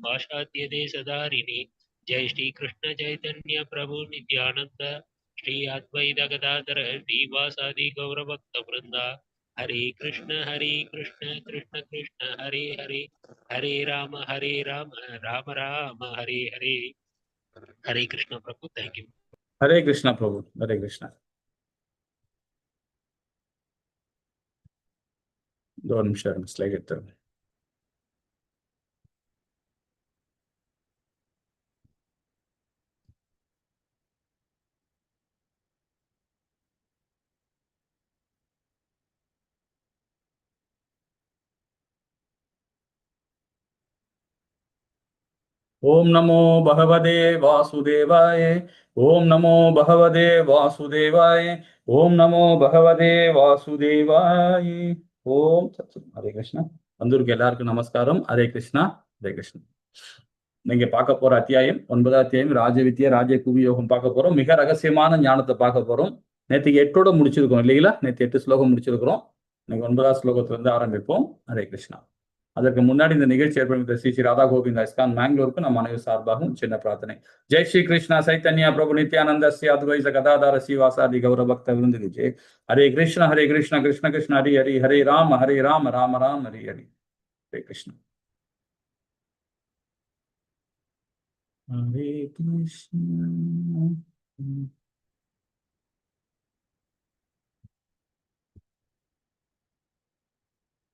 पाशात्य देशधारिणी जय श्री कृष्ण चैतन्य प्रभु नित्यानंद श्री अद्वैत गदाधर श्रीवासादि गौर भक्त वृंदा हरे कृष्ण कृष्ण कृष्ण हरे हरे हरे राम राम राम हरे हरे हरे कृष्ण प्रभु thank you हरे कृष्णा प्रभु हरे कृष्णा दो निमिषம் ஸ்லைட் எடுத்து ओम नमो भगवते वासुदेवाय ओम नमो भगवते वासुदेवाय ओम नमो भगवते वासुदेवाय ओम हरे कृष्णा வந்திருக்க எல்லாருக்கும் நமஸ்காரம் ஹரே கிருஷ்ணா ஹரே கிருஷ்ணா நீங்க பார்க்க போற அத்தியாயம் 9வது அத்தியாயம் ராஜவித்யா ராஜ குவி யோகம் பார்க்க போறோம் மிக ரகசியமான ஞானத்தை பார்க்க போறோம் நேற்றுக்கு 8ஓட முடிச்சிருக்கோம் இல்லைங்களா நேற்று 8 ஸ்லோகம் முடிச்சிருக்கிறோம் இன்னைக்கு 9வது ஸ்லோகத்துல இருந்து ஆரம்பிப்போம் ஹரே கிருஷ்ணா அதற்கு முன்னாடி இந்த நிகழ்ச்சி ஏற்படுத்த ஸ்ரீ ஸ்ரீ ராதா கோவிந்த இஸ்கான் பெங்களூருக்கு நம்ம அனைவரும் சார்பாகவும் சின்ன பிரார்த்தனை ஜெய் ஸ்ரீ கிருஷ்ணா சைத்தன்யா பிரபு நித்யானந்த அத்வைத கதாதார ஸ்ரீவாசாதி கௌர பக்த விருந்து ஜெய் ஹரே கிருஷ்ணா கிருஷ்ண கிருஷ்ண ஹரி ஹரி ஹரே ராம ராம ராம் ஹரி ஹரி ஹரே கிருஷ்ணா ஹரே கிருஷ்ணா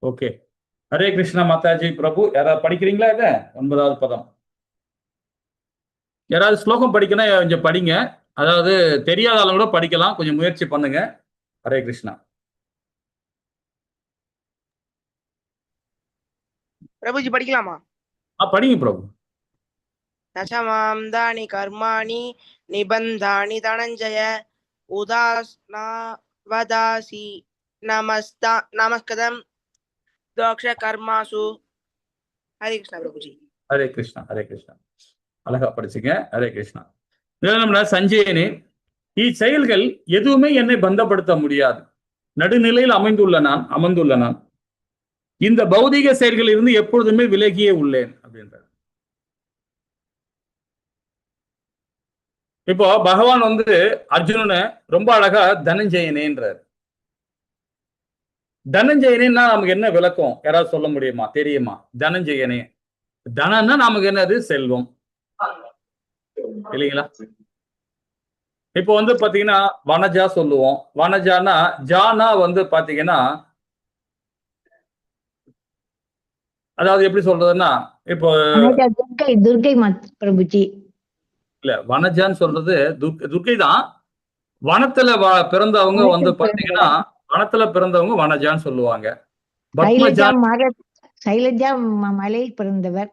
ஓகே ஹரே கிருஷ்ணா மாதாஜி பிரபு யாராவது படிக்கிறீங்களா இத 9வது பதம் யாராவது ஸ்லோகம் படிக்கணும் கொஞ்சம் படிங்க அதாவது தெரியாத ஆளுங்க கூட படிக்கலாம் கொஞ்சம் முயற்சி பண்ணுங்க ஹரே கிருஷ்ணா பிரபுஜி படிக்கலாமா படிங்க பிரபு நசமாம் தானி கர்மாணி நிபந்தானி தனஞ்சய உதாஸ்னாவதாசி நமஸ்கதம் தோக்ஷ கர்மாசு ஹரே கிருஷ்ணா பிரபுஜி ஹரே கிருஷ்ணா அழகா படிச்சுங்க ஹரே கிருஷ்ணா நம்ம சஞ்சயனே இச்செயல்கள் எதுவுமே என்னை பந்தப்படுத்த முடியாது நடுநிலையில் அமர்ந்துள்ள நான் இந்த பௌதிக செயல்களில் இருந்து எப்பொழுதுமே விலகியே உள்ளேன் அப்படின்றார் இப்போ பகவான் அர்ஜுனனை ரொம்ப அழகா தனஞ்சயனேன்றார் தனஞ்சயனா நமக்கு என்ன விளக்கம் யாராவது சொல்ல முடியுமா தெரியுமா தனஞ்சயனே தனன்னா நமக்கு என்னது செல்வம் இல்லைங்களா இப்போ பாத்தீங்கன்னா வனஜா சொல்லுவோம் வனஜானா ஜானா பாத்தீங்கன்னா அதாவது எப்படி சொல்றதுன்னா இப்போ துர்கை பிரபுஜி இல்ல வனஜான்னு சொல்றது துர்கை தான் வனத்துல பிறந்தவங்க பாத்தீங்கன்னா வனத்துல பிறந்தவங்க வனஜான்னு சொல்லுவாங்க சைலஜா மலையில் பிறந்தவர்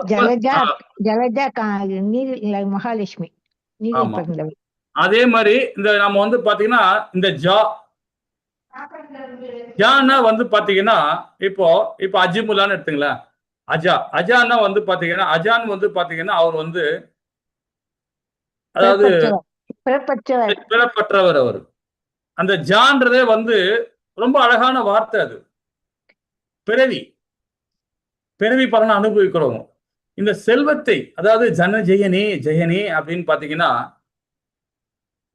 ஜலஜா மகாலட்சுமி நீரில் பிறந்தவர் அதே மாதிரி இந்த நம்ம பாத்தீங்கன்னா இந்த ஜானா பாத்தீங்கன்னா இப்போ அஜிமுலான்னு எடுத்துங்களேன் அஜான்னா பாத்தீங்கன்னா அஜான் பாத்தீங்கன்னா அவர் அதாவது பிறப்பற்றவர் அவர் அந்த ஜான்றதே ரொம்ப அழகான வார்த்தை அது பிறவி பலனை அனுபவிக்கிறோம் இந்த செல்வத்தை அதாவது ஜெயனே அப்படின்னு பாத்தீங்கன்னா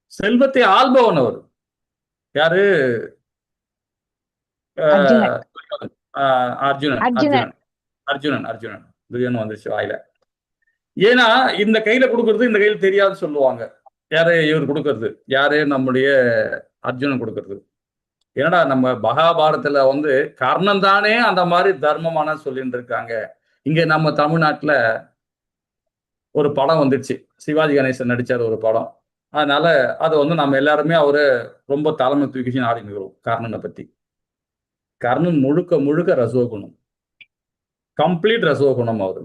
செல்வத்தை ஆள்பவன் அவர் யாரு அர்ஜுனன் துரியன் வந்துச்சு வாயில ஏன்னா இந்த கையில கொடுக்கறது இந்த கையில தெரியாது சொல்லுவாங்க யாரு இவர் கொடுக்கறது யாரு நம்முடைய அர்ஜுனன் கொடுக்கறது ஏன்னா நம்ம மகாபாரதத்துல கர்ணன் தானே அந்த மாதிரி தர்மமான சொல்லிட்டு இருக்காங்க இங்க நம்ம தமிழ்நாட்டுல ஒரு படம் வந்துடுச்சு சிவாஜி கணேசன் நடிச்சார் ஒரு படம் அதனால அது நம்ம எல்லாருமே அவரு ரொம்ப தலைமை தூக்கி ஆடினுக்கிறோம் கர்ணனை பத்தி கர்ணன் முழுக்க ரசோகுணம் கம்ப்ளீட் ரசோகுணம் அவரு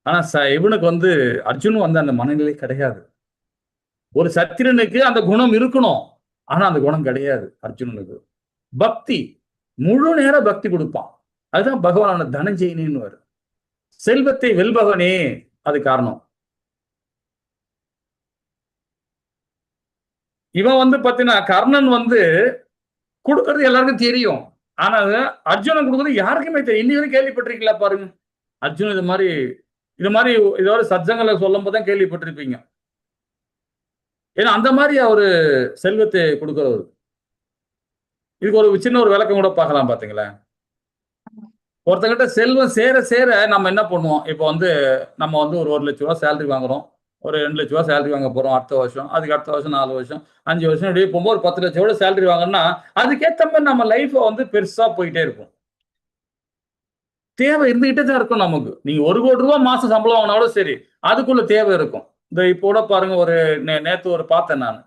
ஆனா இவனுக்கு அர்ஜுன் அந்த மனநிலை கிடையாது ஒரு சத்திரனுக்கு அந்த குணம் இருக்கணும் ஆனா அந்த குணம் கிடையாது அர்ஜுனனுக்கு பக்தி முழு நேர பக்தி கொடுப்பான் அதுதான் பகவான தனஞ்சயனின்னு வரும் செல்வத்தை வெல்பவனே அது காரணம் இவன் பாத்தீங்கன்னா கர்ணன் கொடுக்கறது எல்லாருக்கும் தெரியும் ஆனா அர்ஜுனன் கொடுக்குறது யாருக்குமே தெரியும். இன்னி வரைக்கும் கேள்விப்பட்டிருக்கீங்களா பாருங்க. அர்ஜுனன் இது மாதிரி ஏதாவது சத்சங்களை சொல்லும் போதுதான் கேள்விப்பட்டிருப்பீங்க. ஏன்னா அந்த மாதிரி அவரு செல்வத்தை கொடுக்கிறவர். இதுக்கு ஒரு சின்ன ஒரு விளக்கம் கூட பார்க்கலாம் பாத்தீங்களா. ஒருத்தங்கிட்ட செல்வம் சேர சேர நம்ம என்ன பண்ணுவோம்? இப்போ நம்ம ஒரு 1,00,000 சேலரி வாங்குறோம். ஒரு 2,00,000 சேலரி வாங்க போறோம் அடுத்த வருஷம். அதுக்கு அடுத்த வருஷம் 4 வருஷம் 5 வருஷம் இப்படியே போகும்போது ஒரு 10,00,000 சேலரி வாங்கினா அதுக்கேற்ற மாதிரி நம்ம லைஃப் பெருசா போயிட்டே இருக்கும். தேவை இருந்துகிட்டே தான் இருக்கும் நமக்கு. நீங்க 1 கோடி ரூபாய் மாசம் சம்பளம் வாங்கினாலும் சரி, அதுக்குள்ள தேவை இருக்கும். இப்போ கூட பாருங்க, ஒரு நேத்து பார்த்தேன் நான்.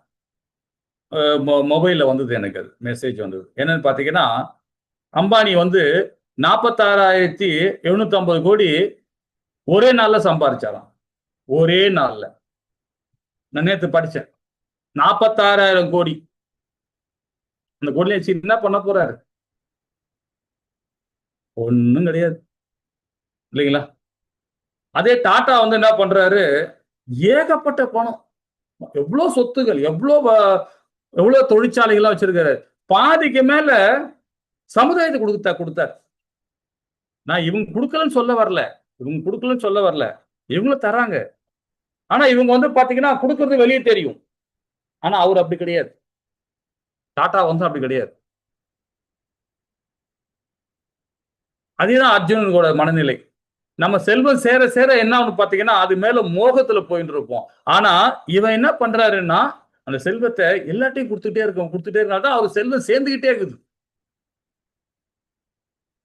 மொபைல்ல வந்தது எனக்கு அது மெசேஜ் வந்தது. என்னன்னு பாத்தீங்கன்னா, அம்பானி 46,750 கோடி ஒரே நாள்ல சம்பாதிச்சாராம். ஒரே நாள்ல. நான் நேத்து படிச்சேன். 46,000 கோடி. அந்த கோடியை வச்சு என்ன பண்ண போறாரு? ஒண்ணும் கிடையாது இல்லைங்களா? அதே டாடா என்ன பண்றாரு? ஏகப்பட்ட பணம், எவ்வளவு சொத்துகள், எவ்வளவு தொழிற்சாலைகள் வச்சிருக்காரு. பாதிக்கு மேல சமுதாயத்துக்கு கொடுத்தார். நான் இவங்க கொடுக்கலன்னு சொல்ல வரல, இவங்களும் தராங்க. ஆனா இவங்க பாத்தீங்கன்னா கொடுக்கறது வெளியே தெரியும். ஆனா அவர் அப்படி கிடையாது. டாடா அப்படி கிடையாது. அதுதான் அர்ஜுனனோட மனநிலை. நம்ம செல்வம் சேர சேர என்ன பாத்தீங்கன்னா அது மேல மோகத்துல போயிட்டு இருப்போம். ஆனா இவன் என்ன பண்றாருன்னா அந்த செல்வத்தை எல்லாத்தையும் கொடுத்துட்டே இருக்கதான் அவர் செல்வம் சேர்ந்துகிட்டே இருக்குது.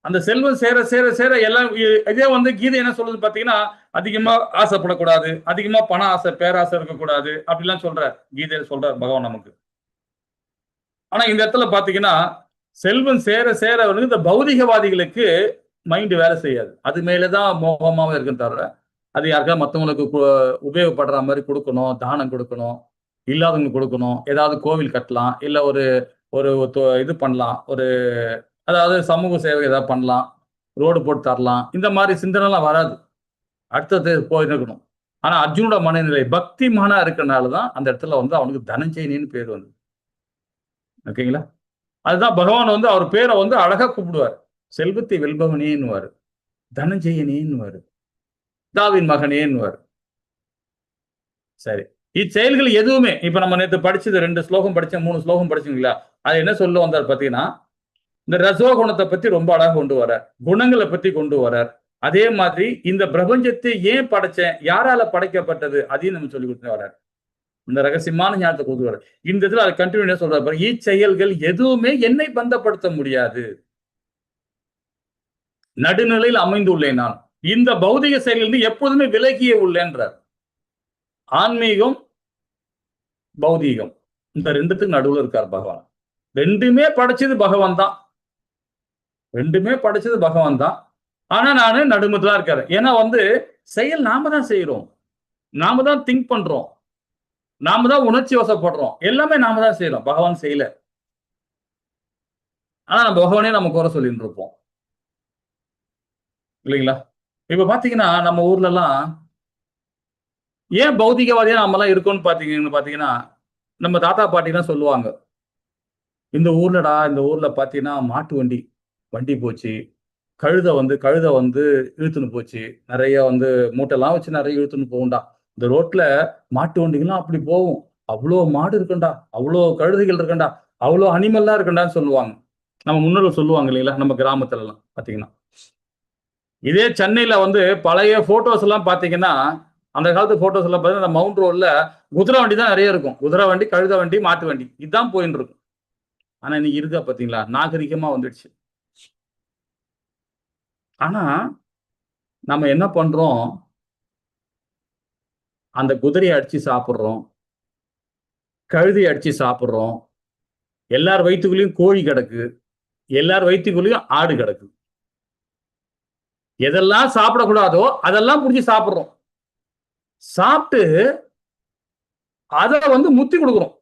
அந்த செல்வம் சேர சேர சேர எல்லாம் இதே கீதை என்ன சொல்லுது பாத்தீங்கன்னா, அதிகமா ஆசைப்படக்கூடாது, அதிகமா பண ஆசை பேராசை இருக்கக்கூடாது அப்படிலாம் சொல்றார். கீதையில சொல்றார் பகவான் நமக்கு. ஆனா இந்த இடத்துல பாத்தீங்கன்னா செல்வம் சேர சேர இந்த பௌதிகவாதிகளுக்கு மைண்ட் வேலை செய்யாது. அது மேலதான் மோகமாவே இருக்குன்னு தவிர, அது யாருக்கா மற்றவங்களுக்கு உபயோகப்படுற மாதிரி கொடுக்கணும், தானம் கொடுக்கணும், இல்லாதவங்க கொடுக்கணும், ஏதாவது கோவில் கட்டலாம், இல்ல ஒரு இது பண்ணலாம், அதாவது சமூக சேவை ஏதாவது பண்ணலாம், ரோடு போட்டு தரலாம், இந்த மாதிரி சிந்தனை எல்லாம் வராது. அடுத்தது போயிருக்கணும். ஆனா அர்ஜுனோட மனநிலை பக்திமானா இருக்கனாலதான் அந்த இடத்துல அவனுக்கு தனஞ்சயனின்னு பேர் வந்து. ஓகேங்களா? அதுதான் பகவான் அவர் பேரை அழகா கூப்பிடுவார். செல்வத்தை வெல்பவனேன்னுவாரு, தனஞ்சயனேன்னுவாரு, தாவின் மகனேன்னுவாரு. சரி, இச்செயல்கள் எதுவுமே இப்ப நம்ம நேற்று படிச்சது 2 ஸ்லோகம் படிச்சேன், 3 ஸ்லோகம் படிச்சீங்களா? அது என்ன சொல்ல வந்தார் பாத்தீங்கன்னா, இந்த ரசோகுணத்தை பத்தி ரொம்ப அழகா கொண்டு வரார், குணங்களை பத்தி கொண்டு வரார். அதே மாதிரி இந்த பிரபஞ்சத்தை ஏன் படைச்சேன், யாரால படைக்கப்பட்டது, அதையும் நம்ம சொல்லி கொடுத்து வர்றார். இந்த ரகசியமான ஞானத்தை கொண்டு வர இந்த இடத்துல அதை கண்டினியூ சொல்றாரு. இச்செயல்கள் எதுவுமே என்னை பந்தப்படுத்த முடியாது, நடுநிலையில் அமைந்துள்ளேன் நான். இந்த பௌதிக செயல்கள் எப்போதுமே விலகியே உள்ளேன்றார். ஆன்மீகம் பௌதீகம் இந்த ரெண்டுத்துக்கு நடுவில் இருக்கார் பகவான். ரெண்டுமே படைச்சது பகவான் தான். ஆனா நானு நடுமத்துல இருக்காரு. ஏன்னா செயல் நாம தான் செய்யறோம், நாம தான் திங்க் பண்றோம், நாம தான் உணர்ச்சி வசப்படுறோம், எல்லாமே நாம தான் செய்யறோம், பகவான் செய்யல. ஆனா நம்ம பகவானே நம்ம குறை சொல்லிட்டு இருப்போம் இல்லைங்களா? இப்ப பாத்தீங்கன்னா நம்ம ஊர்ல எல்லாம் ஏன் பௌதிகவாதியா நம்ம எல்லாம் இருக்கோம்னு பாத்தீங்கன்னா நம்ம தாத்தா பாட்டி தான் சொல்லுவாங்க, இந்த ஊர்ல பாத்தீங்கன்னா மாட்டு வண்டி போச்சு, கழுதை இழுத்துன்னு போச்சு, நிறைய மூட்டைலாம் வச்சு நிறைய இழுத்துன்னு போகும்டா. இந்த ரோட்ல மாட்டு வண்டிகள்லாம் அப்படி போகும், அவ்வளோ மாடு இருக்குண்டா, அவ்வளோ கழுதைகள் இருக்குண்டா, அவ்வளோ அனிமல்லாம் இருக்குண்டான்னு சொல்லுவாங்க. நம்ம முன்னோர்கள் சொல்லுவாங்க இல்லைங்களா, நம்ம கிராமத்துல எல்லாம் பாத்தீங்கன்னா. இதே சென்னையில பழைய போட்டோஸ் எல்லாம் பாத்தீங்கன்னா, அந்த காலத்து போட்டோஸ் எல்லாம் பாத்தீங்கன்னா மவுண்ட் ரோட்ல குதிரை வண்டி தான் நிறைய இருக்கும். குதிரை வண்டி, கழுதை வண்டி, மாட்டு வண்டி, இதுதான் போயின்னு இருக்கும். ஆனா இன்னைக்கு இருக்கா பாத்தீங்களா, நாகரிகமா வந்துடுச்சு. ஆனா நம்ம என்ன பண்றோம், அந்த குதிரையை அடிச்சு சாப்பிடுறோம், கழுதையை அடிச்சு சாப்பிடுறோம், எல்லார் வயிற்றுக்குள்ளேயும் கோழி கிடக்கு, எல்லார் வயிற்றுக்குள்ளேயும் ஆடு கிடக்கு. எதெல்லாம் சாப்பிடக்கூடாதோ அதெல்லாம் புடிச்சு சாப்பிடுறோம். சாப்பிட்டு அதை முத்தி கொடுக்குறோம்.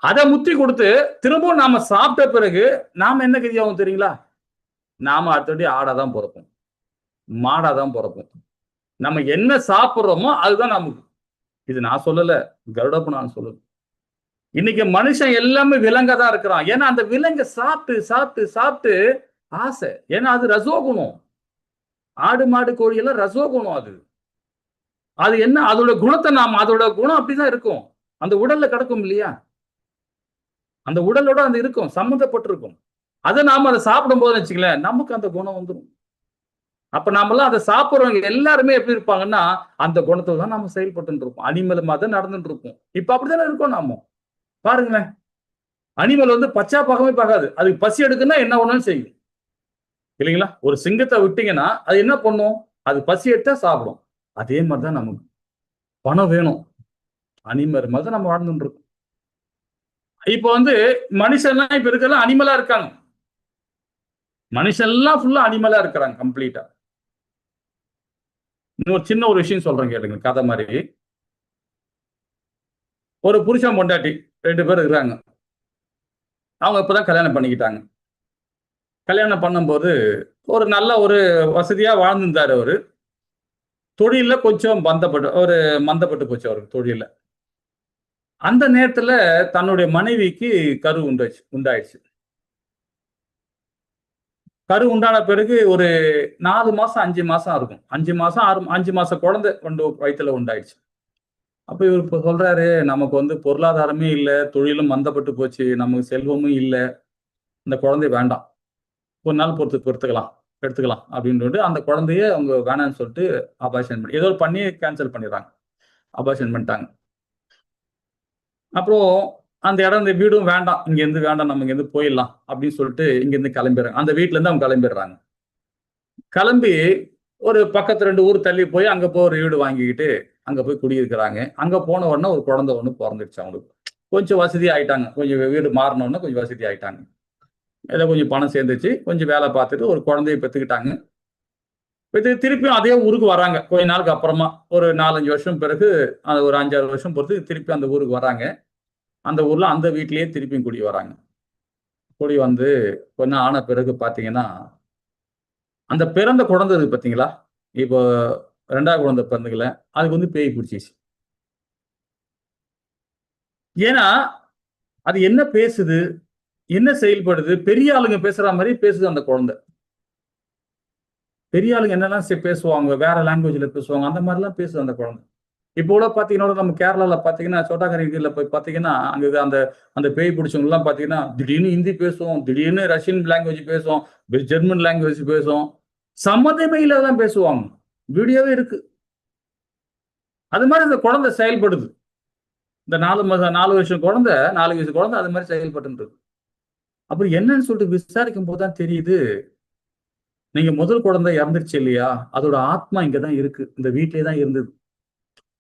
அதை முத்தி கொடுத்து திரும்பவும் நாம சாப்பிட்ட பிறகு நாம என்ன கதியாகும் தெரியுங்களா? நாம அடுத்தபடி ஆடாதான் பிறப்போம், மாடாதான் பிறப்போம். நம்ம என்ன சாப்பிடுறோமோ அதுதான் நமக்கு. இது நான் சொல்லல, கருட புராணம் சொல்லுது. இன்னைக்கு மனுஷன் எல்லாமே விலங்கா தான் இருக்கிறான். ஏன்னா அந்த விலங்கை சாப்பிட்டு சாப்பிட்டு சாப்பிட்டு ஆசை. ஏன்னா அது ரசோகுணம். ஆடு மாடு கோழி எல்லாம் ரசோகுணம். அது அது என்ன அதோட குணத்தை அதோட குணம் அப்படிதான் இருக்கும். அந்த உடல்ல கிடக்கும் இல்லையா, அந்த உடலோட அந்த இருக்கும், சம்மந்தப்பட்டிருக்கும். அதை நாம அதை சாப்பிடும் போது வச்சுக்கலேன், நமக்கு அந்த குணம் வந்துடும். அப்ப நாமெல்லாம் அதை சாப்பிடுறவங்க எல்லாருமே எப்படி இருப்பாங்கன்னா அந்த குணத்தை தான் நம்ம செயல்பட்டு இருப்போம். அனிமலமா தான் நடந்துட்டு இருப்போம். இப்ப அப்படித்தானே இருக்கோம் நாம. பாருங்களேன், அனிமல் வந்து பச்சா பார்க்கவே பார்க்காது. அதுக்கு பசி எடுக்குன்னா என்ன ஒண்ணும் செய்யும் இல்லைங்களா? ஒரு சிங்கத்தை விட்டீங்கன்னா அது என்ன பண்ணும்? அது பசி எடுத்தா சாப்பிடும். அதே மாதிரிதான் நமக்கு பணம் வேணும். அனிமல் மாதிரி தான் நம்ம வாழ்ந்துட்டு இருக்கோம். இப்ப வந்து மனுஷன்லாம் இப்ப இருக்கலாம் அனிமலா இருக்காங்க. மனுஷன்லாம் ஃபுல்லா அனிமலா இருக்கிறாங்க கம்ப்ளீட்டா. இன்னொரு சின்ன ஒரு விஷயம் சொல்றேன் கேளுங்க, கதை மாதிரி. ஒரு புருஷன் பொண்டாட்டி 2 பேர் இருக்கிறாங்க. அவங்க இப்பதான் கல்யாணம் பண்ணிக்கிட்டாங்க. கல்யாணம் பண்ணும்போது ஒரு நல்ல ஒரு வசதியா வாழ்ந்திருந்தாரு அவரு. தொழில கொஞ்சம் மந்தப்பட்டு போச்சு அவருக்கு தொழில. அந்த நேரத்துல தன்னுடைய மனைவிக்கு கரு உண்டாயிடுச்சு. கரு உண்டான பிறகு ஒரு 4 மாசம் 5 மாசம் இருக்கும். 5 மாசம் குழந்தை வயித்துல உண்டாயிடுச்சு. அப்ப இவர் இப்ப சொல்றாரு, நமக்கு வந்து பொருளாதாரமே இல்ல, தொழிலும் மந்தப்பட்டு போச்சு, நமக்கு செல்வமும் இல்ல, இந்த குழந்தை வேண்டாம், ஒரு நாள் எடுத்துக்கலாம் அப்படின்னு அந்த குழந்தைய அவங்க வேணாம்னு சொல்லிட்டு அபார்ஷன் பண்ணி ஏதோ பண்ணி கேன்சல் பண்ணிடுறாங்க. அபார்ஷன் பண்ணிட்டாங்க. அப்புறம் அந்த இடம், இந்த வீடும் வேண்டாம், இங்க இருந்து வேண்டாம், நம்ம இங்க இருந்து போயிடலாம் அப்படின்னு சொல்லிட்டு இங்க இருந்து கிளம்பிடுறாங்க. அந்த வீட்டுல இருந்து அவங்க கிளம்பிடுறாங்க. கிளம்பி ஒரு பக்கத்து 2 ஊர் தள்ளி போய் அங்க போய் ஒரு வீடு வாங்கிக்கிட்டு அங்க போய் குடியிருக்கிறாங்க. அங்க போன உடனே ஒரு குழந்தை ஒண்ணு பிறந்துடுச்சு அவங்களுக்கு. கொஞ்சம் வசதி ஆயிட்டாங்க. கொஞ்சம் வீடு மாறினோடனே கொஞ்சம் வசதி ஆயிட்டாங்க. ஏதோ கொஞ்சம் பணம் சேர்ந்துச்சு. கொஞ்சம் வேலை பார்த்துட்டு ஒரு குழந்தைய பெற்றுக்கிட்டாங்க. திருப்பியும் அதே ஊருக்கு வராங்க. கொஞ்ச நாளுக்கு அப்புறமா ஒரு 4-5 வருஷம் பிறகு, அது ஒரு 5-6 வருஷம் பொறுத்து திருப்பி அந்த ஊருக்கு வராங்க. அந்த ஊர்ல அந்த வீட்லயே திருப்பியும் குடி வராங்க. குடி வந்து கொஞ்சம் ஆன பிறகு பாத்தீங்கன்னா, அந்த பிறந்த குழந்தை இருக்கு பாத்தீங்களா, இப்போ 2வது குழந்தை பிறந்துக்கல, அதுக்கு வந்து பேய் பிடிச்சிச்சு. ஏன்னா அது என்ன பேசுது, என்ன செயல்படுது, பெரிய ஆளுங்க பேசுற மாதிரி பேசுது அந்த குழந்தை. பெரிய ஆளுங்க என்னெல்லாம் பேசுவாங்க, வேற லாங்குவேஜ்ல பேசுவாங்க, அந்த மாதிரிலாம் பேசுது அந்த குழந்தை. இப்போ கூட பாத்தீங்கன்னா நம்ம கேரளால பாத்தீங்கன்னா சோட்டாக்கரைல போய் பாத்தீங்கன்னா அங்க அந்த அந்த பேய் பிடிச்சவங்க எல்லாம் பாத்தீங்கன்னா திடீர்னு ஹிந்தி பேசுவோம், திடீர்னு ரஷ்யன் லாங்குவேஜ் பேசுவோம், ஜெர்மன் லாங்குவேஜ் பேசுவோம், சம்மந்தமே இல்லாதான் பேசுவாங்க. வீடியோவே இருக்கு. அது மாதிரி இந்த குழந்தை செயல்படுது. இந்த 4 வயசு குழந்தை அது மாதிரி செயல்பட்டு. அப்புறம் என்னன்னு சொல்லிட்டு விசாரிக்கும் போதுதான் தெரியுது, நீங்க முதல் குழந்தை இறந்துருச்சு இல்லையா, அதோட ஆத்மா இங்கதான் இருக்கு, இந்த வீட்டிலே தான் இருந்தது.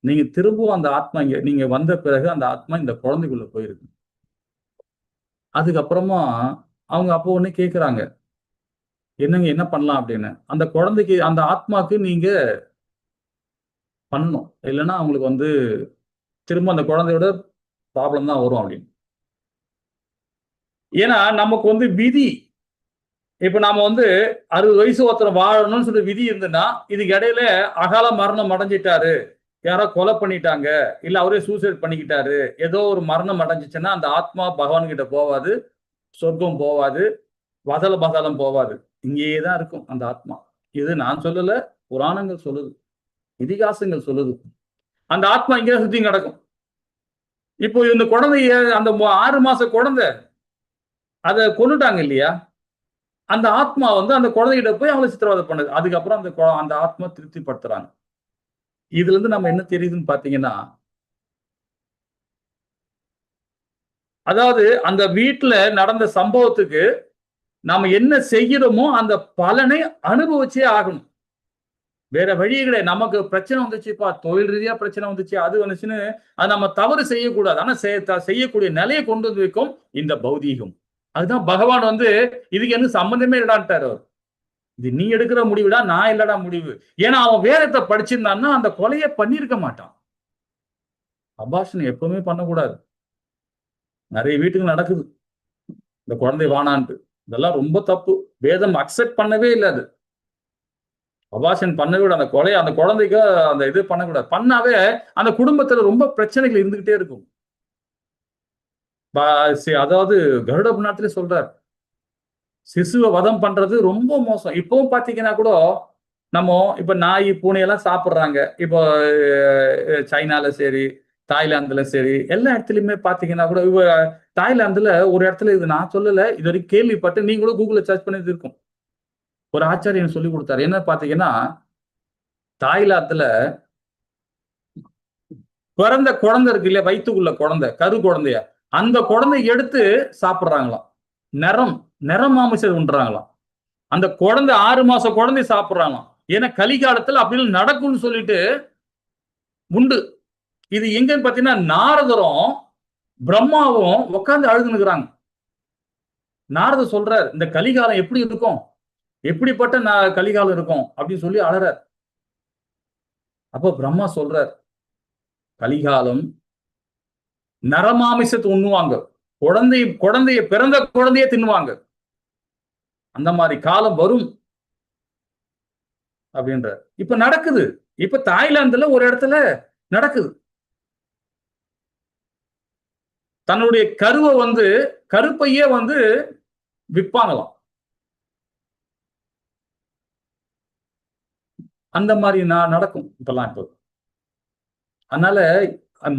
நீங்க திரும்பவும் அந்த ஆத்மா நீங்க வந்த பிறகு அந்த ஆத்மா இந்த குழந்தைக்குள்ள போயிருக்கு. அதுக்கப்புறமா அவங்க அப்போ ஒண்ணு கேக்குறாங்க, என்னங்க என்ன பண்ணலாம் அப்படின்னு. அந்த குழந்தைக்கு, அந்த ஆத்மாக்கு நீங்க பண்ணணும், இல்லைன்னா அவங்களுக்கு வந்து திரும்ப அந்த குழந்தையோட ப்ராப்ளம் தான் வரும் அப்படின்னு. ஏன்னா நமக்கு வந்து விதி, இப்ப நாம வந்து 60 வயசு ஒருத்தர் வாழணும்னு சொல்லி விதி இருந்துன்னா, இதுக்கு இடையில அகால மரணம் அடைஞ்சிட்டாரு, யாரோ கொலை பண்ணிட்டாங்க, இல்ல அவரே சூசைட் பண்ணிக்கிட்டாரு, ஏதோ ஒரு மரணம் அடைஞ்சிச்சுன்னா அந்த ஆத்மா பகவான் கிட்ட போவாது, சொர்க்கம் போவாது, பாதாளம் போவாது, இங்கேயே தான் இருக்கும் அந்த ஆத்மா. இது நான் சொல்லல, புராணங்கள் சொல்லுது, இதிகாசங்கள் சொல்லுது. அந்த ஆத்மா இங்கே சுத்தி கிடக்கும். இப்போ இந்த குழந்தைய, அந்த 6 மாச குழந்தை, அதை கொன்னுட்டாங்க இல்லையா, அந்த ஆத்மா வந்து அந்த குழந்தைகிட்ட போய் அவங்களை சித்திரவதை பண்ணுது. அதுக்கப்புறம் அந்த ஆத்மா திருப்திப்படுத்துறாங்க. இதுல இருந்து நம்ம என்ன தெரியுதுன்னு பாத்தீங்கன்னா, அதாவது அந்த வீட்டுல நடந்த சம்பவத்துக்கு நாம என்ன செய்யறோமோ அந்த பலனை அனுபவிச்சே ஆகணும். வேற வழியே கிடையாது. நமக்கு பிரச்சனை வந்துச்சுப்பா, தொழில் ரீதியா பிரச்சனை வந்துச்சு, அது வந்துச்சுன்னு அது நம்ம தவறு செய்யக்கூடாது. ஆனா செய்யக்கூடிய நிலையை கொண்டு வந்து வைக்கும் இந்த பௌதீகம். அதுதான் பகவான் வந்து இதுக்கு என்ன சம்பந்தமே இல்லடான்ட்டாரு அவர். இது நீ எடுக்கிற முடிவுடா, நான் இல்லடா முடிவு. ஏன்னா அவன் வேதத்தை படிச்சிருந்தான்னா அந்த கொலையை பண்ணிருக்க மாட்டான். அபார்ஷன் எப்பவுமே பண்ணக்கூடாது. நிறைய வீட்டுக்கு நடக்குது இந்த குழந்தை வானான்ட்டு. இதெல்லாம் ரொம்ப தப்பு. வேதம் அக்செப்ட் பண்ணவே இல்லை. அது அபார்ஷன் பண்ணவே கூடாது. அந்த குழந்தைக்கு அந்த இது பண்ணக்கூடாது. பண்ணாவே அந்த குடும்பத்துல ரொம்ப பிரச்சனைகள் இருந்துகிட்டே இருக்கும். அதாவது கருட புராணத்திலே சொல்றார், சிசுவை வதம் பண்றது ரொம்ப மோசம். இப்பவும் பாத்தீங்கன்னா கூட நம்ம இப்ப நாய் பூனையெல்லாம் சாப்பிட்றாங்க. இப்போ சைனால சரி, தாய்லாந்துல சரி, எல்லா இடத்துலயுமே பாத்தீங்கன்னா கூட தாய்லாந்துல ஒரு இடத்துல, இது நான் சொல்லல, இது வரைக்கும் கேள்விப்பட்டு, நீங்க கூட கூகுள்ல சர்ச் பண்ணது இருக்கும். ஒரு ஆச்சாரியன் சொல்லி கொடுத்தாரு. என்ன பாத்தீங்கன்னா, தாய்லாந்துல பிறந்த குழந்தை இருக்கு இல்லையா, வயிற்றுக்குள்ள குழந்தை, கரு குழந்தைய, அந்த குழந்தை எடுத்து சாப்பிடுறாங்களாம். நிறம் மாமிசம் உண்றாங்களாம். அந்த குழந்தை 6 மாச குழந்தை சாப்பிடுறாங்களாம். ஏன்னா கலிகாலத்துல அப்படி நடக்கும்னு சொல்லிட்டு உண்டு. இது எங்கன்னு பாத்தீங்கன்னா, நாரதரும் பிரம்மாவும் உட்கார்ந்து அழுதுனுக்குறாங்க. நாரதர் சொல்றார், இந்த கலிகாலம் எப்படி இருக்கும், எப்படிப்பட்ட கலிகாலம் இருக்கும் அப்படின்னு சொல்லி அழறார். அப்போ பிரம்மா சொல்றார், கலிகாலம் நரமாமிசத்தை உண்ணுவாங்க, குழந்தைய பிறந்த குழந்தைய தின்னுவாங்க, அந்த மாதிரி காலம் வரும் அப்படின்ற. இப்ப நடக்குது. இப்ப தாய்லாந்துல ஒரு இடத்துல நடக்குது. தன்னுடைய கருவை கருப்பையே விற்பாங்களாம். அந்த மாதிரி நடக்கும் இப்பெல்லாம். இப்போ அதனால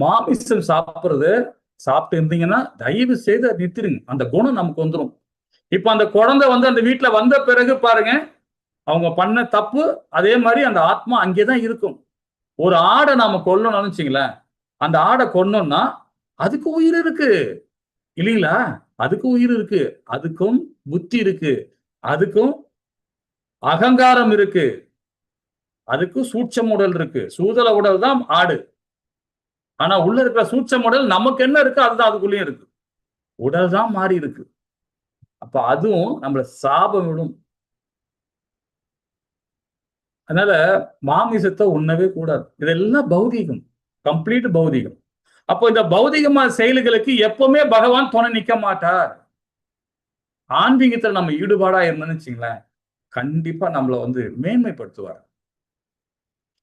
மாமிசம் சாப்பிட்டு இருந்தீங்கன்னா தயவு செய்து நிறுத்திடுங்க. அந்த குணம் நமக்கு வந்துடும். இப்ப அந்த குழந்தை அந்த வீட்டுல வந்த பிறகு பாருங்க, அவங்க பண்ண தப்பு அதே மாதிரி அந்த ஆத்மா அங்கேதான் இருக்கும். ஒரு ஆடை நாம கொல்லணும்னு வச்சுங்களேன், அந்த ஆடை கொன்னோம்னா அதுக்கு உயிர் இருக்கு இல்லைங்களா? அதுக்கு உயிர் இருக்கு, அதுக்கும் புத்தி இருக்கு, அதுக்கும் அகங்காரம் இருக்கு, அதுக்கும் சூட்சம உடல் இருக்கு. சூதல உடல் தான் ஆடு. ஆனா உள்ள இருக்கிற சூட்சம உடல் நமக்கு என்ன இருக்கு அதுதான் அதுக்குள்ளேயும் இருக்கு. உடல் தான் மாறி இருக்கு. அப்ப அதுவும் நம்மள சாபம் விடும். அதனால மாமிசத்தை உண்ணவே கூடாது. இதெல்லாம் பௌதீகம், கம்ப்ளீட் பௌதீகம். அப்போ இந்த பௌதிகமான செயல்களுக்கு எப்பவுமே பகவான் துணை நிக்க மாட்டார். ஆன்மீகத்துல நம்ம ஈடுபாடா இருந்தோம்னு வச்சுங்களேன், கண்டிப்பா நம்மள மேன்மைப்படுத்துவார்.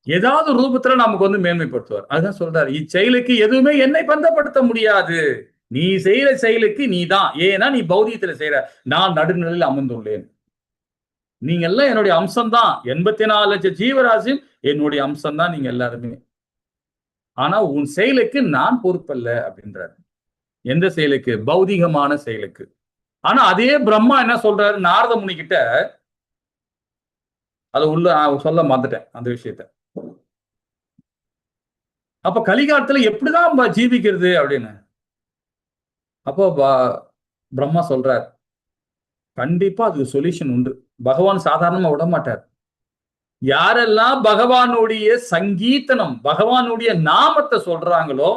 ஏதாவது ரூபத்துல நமக்கு மேன்மைப்படுத்துவார். அதுதான் சொல்றாரு, இச்செயலுக்கு எதுவுமே என்னை பந்தப்படுத்த முடியாது. நீ செய்யற செயலுக்கு நீ தான், ஏன்னா நீ பௌதிகத்துல செய்யற, நான் நடுநிலையில் அமர்ந்துள்ளேன். நீங்க எல்லாம் என்னுடைய அம்சம்தான். 84 லட்சம் ஜீவராசியும் என்னுடைய அம்சம் தான் நீங்க எல்லாருமே. ஆனா உன் செயலுக்கு நான் பொறுப்பல்ல அப்படின்றாரு. எந்த செயலுக்கு? பௌதிகமான செயலுக்கு. ஆனா அதே பிரம்மா என்ன சொல்றாரு நாரத முனி கிட்ட, அதை சொல்ல மாந்துட்டேன் அந்த விஷயத்த. அப்ப கலிகாலத்துல எப்படிதான் ஜீவிக்கிறது அப்படின்னு. அப்போ பிரம்மா சொல்றார், கண்டிப்பா அதுக்கு சொல்யூஷன் உண்டு. பகவான் சாதாரணமா விட மாட்டார். யாரெல்லாம் பகவானுடைய சங்கீதனம், பகவானுடைய நாமத்தை சொல்றாங்களோ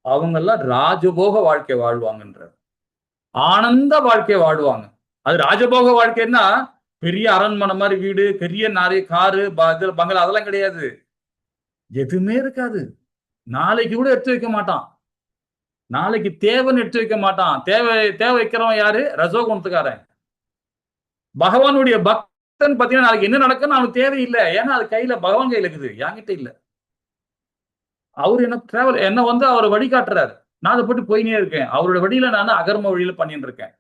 அவங்க எல்லாம் ராஜபோக வாழ்க்கை வாழ்வாங்கன்றார். ஆனந்த வாழ்க்கை வாழ்வாங்க. அது ராஜபோக வாழ்க்கைன்னா பெரிய அரண்மனை மாதிரி வீடு, பெரிய நிறைய காரு, பங்களா, அதெல்லாம் கிடையாது. எதுவுமே இருக்காது. நாளைக்கு கூட எடுத்து வைக்க மாட்டான். நாளைக்கு தேவைன்னு எடுத்து வைக்க மாட்டான். தேவை வைக்கிறவன் யாரு? ரஜோகுணத்துக்காரன். பகவானுடைய பக்தன் பாத்தீங்கன்னா நாளைக்கு என்ன நடக்குன்னு அவனுக்கு தேவையில்லை. ஏன்னா அது கையில, பகவான் கையில இருக்குது, என்கிட்ட இல்ல. அவரு என்ன அவர் வழிகாட்டுறாரு. நான் அதை போட்டு போயினே இருக்கேன். அவரோட வழியில நான் அகர்ம வழியில பண்ணிட்டு இருக்கேன்.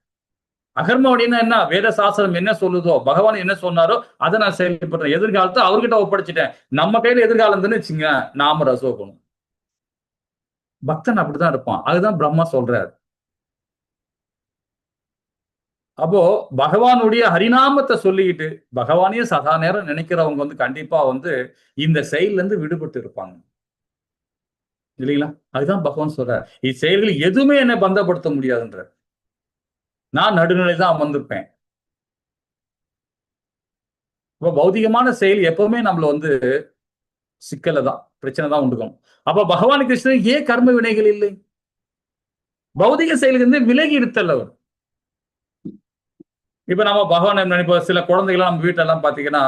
அகர்ம வழின்னா என்ன? வேத சாஸ்திரம் என்ன சொல்லுதோ, பகவான் என்ன சொன்னாரோ அதை நான் செயல்படுறேன். எதிர்காலத்தை அவர்கிட்ட ஒப்படைச்சிட்டேன். நம்ம கையில எதிர்காலம் வச்சுங்க, நாம ரசோகணும். பக்தன் அப்படிதான் இருப்பான். அதுதான் பிரம்மா சொல்றாரு. அப்போ பகவானுடைய ஹரிநாமத்தை சொல்லிக்கிட்டு பகவானையே சதா நேரம் நினைக்கிறவங்க கண்டிப்பா இந்த செயல்ல இருந்து விடுபட்டு இருப்பாங்க இல்லைங்களா? அதுதான் பகவான் சொல்றார், இச்செயல்கள் எதுவுமே என்னை பந்தப்படுத்த முடியாதுன்ற. நான் நடுநிலை தான் அமர்ந்திருப்பேன். இப்போ பௌதிகமான செயல் எப்பவுமே நம்மள சிக்கல தான், பிரச்சனை தான் உண்டுக்கும். அப்ப பகவான் கிருஷ்ணன் ஏன் கர்ம வினைகள் இல்லை? பௌதிக செயல்கள் விலகி இருத்தல் அவர். இப்ப நம்ம பகவான் நினைப்போம். சில குழந்தைகள் நம்ம வீட்டுல எல்லாம் பாத்தீங்கன்னா,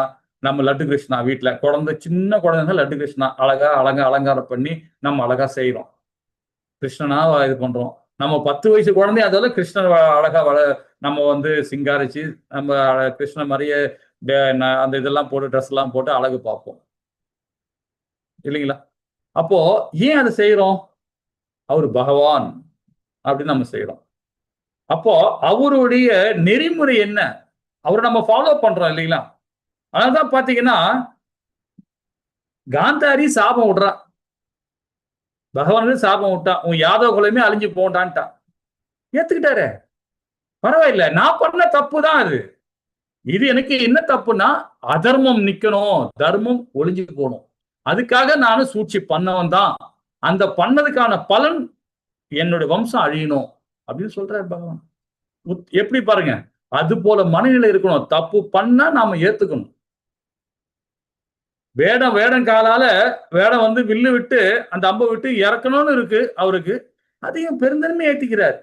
நம்ம லட்டு கிருஷ்ணா வீட்டுல குழந்தை, சின்ன குழந்தைங்க லட்டு கிருஷ்ணா அழகா அலங்காரம் பண்ணி நம்ம அழகா செய்யறோம். கிருஷ்ணனா இது பண்றோம். நம்ம 10 வயசு குழந்தை அதோட கிருஷ்ணன் அழகா நம்ம சிங்காரிச்சு நம்ம கிருஷ்ணன் மாதிரியே அந்த இதெல்லாம் போட்டு, ட்ரெஸ் எல்லாம் போட்டு அழகு பார்ப்போம் இல்லைங்களா? அப்போ ஏன் அதை செய்யறோம்? அவர் பகவான், அப்படின்னு நம்ம செய்யறோம். அப்போ அவருடைய நெறிமுறை என்ன, அவரை நம்ம ஃபாலோ பண்றோம் இல்லைங்களா? அதனாலதான் பாத்தீங்கன்னா காந்தாரி சாபம் விடுறா, பகவானுக்கு சாபம் விட்டான், உன் யாதவ குலமே அழிஞ்சு போண்டான்ட்டான். ஏத்துக்கிட்டாரு, பரவாயில்ல, நான் பண்ண தப்பு தான் அது. இது எனக்கு என்ன தப்புன்னா, அதர்மம் நிக்கணும், தர்மம் ஒளிஞ்சு போகணும், அதுக்காக நானும் சூழ்ச்சி பண்ணவன் தான். அந்த பண்ணதுக்கான பலன் என்னுடைய வம்சம் அழியணும் அப்படின்னு சொல்றாரு பகவான். எப்படி பாருங்க, அது போல மனநிலை இருக்கணும். தப்பு பண்ணா நாம ஏத்துக்கணும். வேடம் வேடம் காலால வேடம் வந்து வில்லு விட்டு அந்த அம்பை விட்டு இறக்கணும்னு இருக்கு அவருக்கு, அதையும் பெருந்தன்மை ஏத்திக்கிறார்.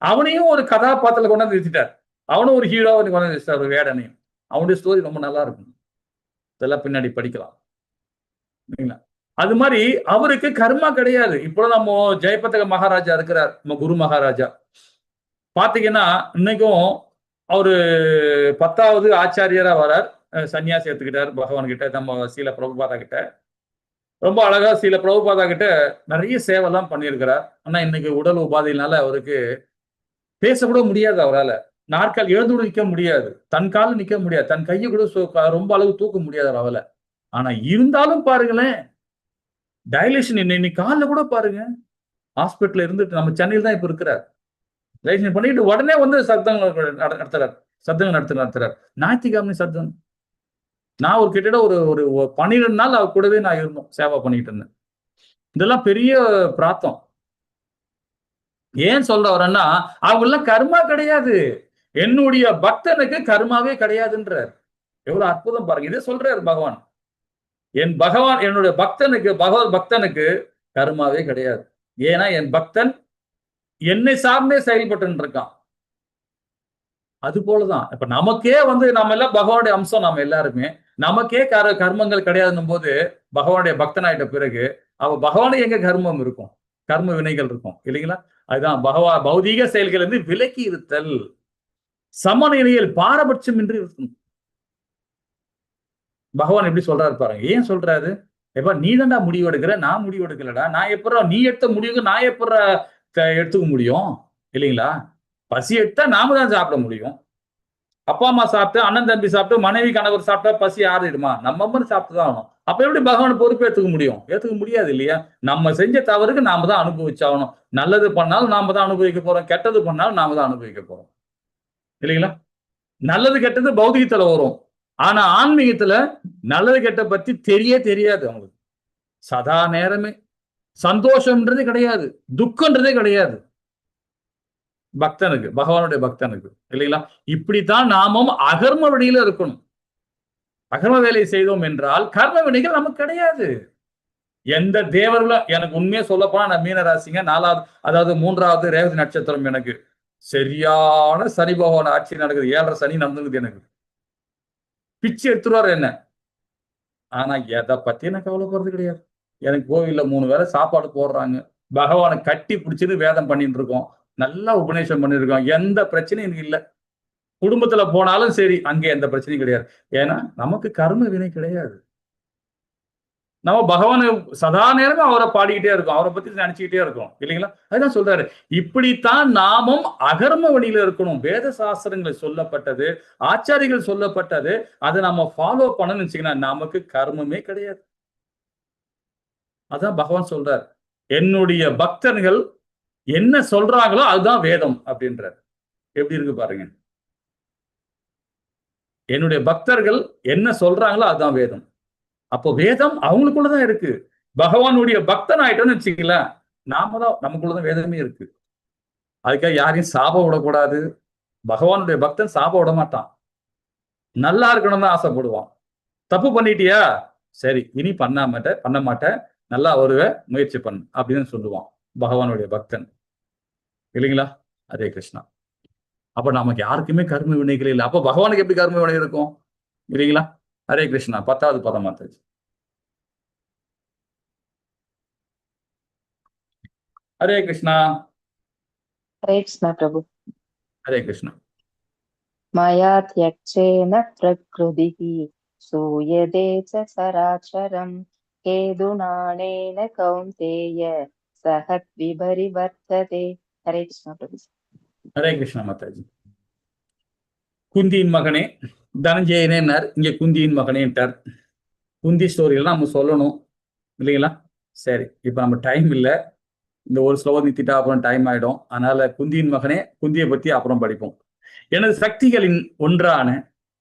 அவனையும் ஒரு கதாபாத்திரத்துல கொண்டாந்து நிறுத்திட்டார். அவனும் ஒரு ஹீரோவை கொண்டாந்து நிறுத்திட்டார், ஒரு வேடனையும். அவனுடைய ஸ்டோரி ரொம்ப நல்லா இருக்கும், இதெல்லாம் பின்னாடி படிக்கலாம். அது மாதிரி அவருக்கு கர்மா கிடையாது. இப்போ நம்ம ஜெயபதக மகாராஜா இருக்கிறார், நம்ம குரு மகாராஜா பாத்தீங்கன்னா இன்னைக்கும் அவரு 10வது ஆச்சாரியரா வரார், சன்னியாசி எடுத்துக்கிட்டார் பகவான் கிட்ட, நம்ம சீல பிரபுபாதா கிட்ட. ரொம்ப அழகா சீல பிரபுபாதா கிட்ட நிறைய சேவை எல்லாம் பண்ணியிருக்கிறார். ஆனா இன்னைக்கு உடல் உபாதையினால அவருக்கு பேசக்கூட முடியாது, அவரால் நாற்கால் எழுந்து நிற்க முடியாது, தன் கால நிக்க முடியாது, தன் கையை கூட ரொம்ப அளவு தூக்க முடியாது அவரால். ஆனா இருந்தாலும் பாருங்களேன், டைலேஷன் இன்னைக்கு காலில் கூட பாருங்க, ஹாஸ்பிட்டல் இருந்துட்டு நம்ம சென்னையில் தான் இப்ப இருக்கிறார், டைலேஷன் பண்ணிட்டு உடனே வந்து சத்தங்கள் நடத்துறார். ஞாயிற்றுக்கிழமை சத்தம். நான் ஒரு கிட்டத்தட்ட ஒரு 12 நாள் அவர் கூடவே நான் இருந்தோம், சேவை பண்ணிட்டு இருந்தேன். இதெல்லாம் பெரிய பிராத்தம். ஏன் சொல்ல வரேன்னா, அவங்க எல்லாம் கர்மா கிடையாது, என்னுடைய பக்தனுக்கு கர்மாவே கிடையாதுன்றார். எவ்வளவு அற்புதம் பாருங்க, இதே சொல்றாரு பகவான். என் பகவான் என்னுடைய பக்தனுக்கு, பகவத் பக்தனுக்கு கர்மாவே கிடையாது. ஏன்னா என் பக்தன் என்னை சார்ந்தே செயல்பட்டு இருக்கான். அது போலதான் இப்ப நமக்கே வந்து நம்ம எல்லாம் பகவானுடைய அம்சம், நம்ம எல்லாருமே நமக்கே கர்மங்கள் கிடையாதுன்னும் போது பகவானுடைய பக்தனாயிட்ட பிறகு அவ பகவானுக்கு எங்க கர்மம் இருக்கும், கர்ம வினைகள் இருக்கும் இல்லைங்களா? அதுதான் பௌதீக செயல்கள் இருந்து விலக்கி இருத்தல், சமநிலையில் பாரபட்சம் இன்றி இருக்கும். பகவான் எப்படி சொல்றாரு பாருங்க. ஏன் சொல்றாரு, எப்ப நீ தான்டா முடிவு எடுக்கிற, நான் முடிவு எடுக்கலடா, நான் எப்ப நீ எடுத்த முடிவுக்கு நான் எப்ப எடுத்துக்க முடியும் இல்லைங்களா? பசி எடுத்தா நாம தான் சாப்பிட முடியும். அப்பா அம்மா சாப்பிட்டு, அண்ணன் தம்பி சாப்பிட்டு, மனைவி கணவர் சாப்பிட்டா பசி ஆறிடுமா? நம்ம அம்மன் சாப்பிட்டுதான் ஆகணும். அப்ப எப்படி பகவான் பொறுப்பு ஏத்துக்க முடியும்? ஏத்துக்க முடியாது இல்லையா? நம்ம செஞ்ச தவறுக்கு நாம தான் அனுபவிச்சாகணும். நல்லது பண்ணாலும் நாம தான் அனுபவிக்க போறோம், கெட்டது பண்ணாலும் நாம தான் அனுபவிக்க போறோம் இல்லைங்களா? நல்லது கெட்டது பௌதிகத்துல வரும், ஆனா ஆன்மீகத்துல நல்லது கெட்ட பத்தி தெரியாது அவங்களுக்கு. சதா நேரமே சந்தோஷம்ன்றதே கிடையாது, துக்கம்ன்றதே கிடையாது பக்தனுக்கு, பகவானுடைய பக்தனுக்கு இல்லைங்களா? இப்படித்தான் நாமும் அகர்ம வழியில இருக்கணும். அகர்ம வேலை செய்தோம் என்றால் கர்ம வினைகள் நமக்கு கிடையாது. எந்த தேவர்களும், எனக்கு உண்மையா சொல்ல போனா நான் மீன ராசிங்க, 4வது அதாவது 3வது ரேவதி நட்சத்திரம், எனக்கு சரியான சனி பகவான் ஆட்சி நடக்குது, 7.5 சனி நடந்துக்குது, எனக்கு பிச்சு எடுத்துருவாரு என்ன. ஆனா எதை பத்தி எனக்கு கவலைப்படுறது கிடையாது. எனக்கு கோவில்ல 3 வேளை சாப்பாடு போடுறாங்க, பகவானை கட்டி பிடிச்சிட்டு வேதம் பண்ணிட்டு இருக்கோம், நல்லா உபநேசம் பண்ணிருக்கோம், எந்த பிரச்சனையும் எனக்கு இல்லை. குடும்பத்துல போனாலும் சரி, அங்கே எந்த பிரச்சனையும் கிடையாது. ஏன்னா நமக்கு கர்ம வினை கிடையாது. நம்ம பகவானை சதா நேரமே அவரை பாடிக்கிட்டே இருக்கோம், அவரை பத்தி நினைச்சுக்கிட்டே இருக்கோம் இல்லைங்களா? அதுதான் சொல்றாரு, இப்படித்தான் நாமும் அகர்ம வழியில இருக்கணும். வேத சாஸ்திரங்கள் சொல்லப்பட்டது, ஆச்சாரிகள் சொல்லப்பட்டது, அதை நம்ம ஃபாலோ பண்ணணும்னு வச்சுக்கன்னா நமக்கு கர்மமே கிடையாது. அதான் பகவான் சொல்றார், என்னுடைய பக்தர்கள் என்ன சொல்றாங்களோ அதுதான் வேதம் அப்படின்றார். எப்படி இருக்கு பாருங்க, என்னுடைய பக்தர்கள் என்ன சொல்றாங்களோ அதுதான் வேதம். அப்போ வேதம் அவங்களுக்குள்ளதான் இருக்கு. பகவானுடைய பக்தன் ஆயிட்டோம்னு வச்சுக்கலாம், நாம தான், நமக்குள்ளதான் வேதமே இருக்கு. அதுக்காக யாரையும் சாபம் விடக்கூடாது. பகவானுடைய பக்தன் சாபம் விட மாட்டான், நல்லா இருக்கணும் தான் ஆசைப்படுவான். தப்பு பண்ணிட்டியா, சரி இனி பண்ண மாட்டேன், நல்லா வருவ, முயற்சி பண்ணு அப்படின்னு சொல்லுவான் பகவானுடைய பக்தன் இல்லைங்களா? ஹரே கிருஷ்ணா. அப்ப நமக்கு யாருக்குமே கர்ம வினைகள் இல்லை, அப்ப பகவானுக்கு எப்படி கர்ம வினை இருக்கும் இல்லைங்களா? ஹரே கிருஷ்ணா. 10வது பதம் மாத்தாச்சு. ஹரே கிருஷ்ணா. हरे कृष्ण प्रभु। ஹரே கிருஷ்ணா. मया त्यक्तेन प्रकृतिः सूयते च सराचरम् हेदुनानेन कौन्तेय सहद्विपरिवर्तते ஹரே கிருஷ்ணா பிரபுஜி. ஹரே கிருஷ்ணா மாதாஜி. குந்தியின் மகனே தனஞ்சயனேன்னார், இங்க குந்தியின் மகனேன்ட்டார். குந்தி ஸ்டோரியெல்லாம் நம்ம சொல்லணும் இல்லைங்களா? சரி, இப்போ நம்ம டைம் இல்லை, இந்த ஒரு ஸ்லோகம் நிறுத்திட்டா அப்புறம் டைம் ஆயிடும். அதனால குந்தியின் மகனே, குந்தியை பத்தி அப்புறம் படிப்போம். எனது சக்திகளின் ஒன்றான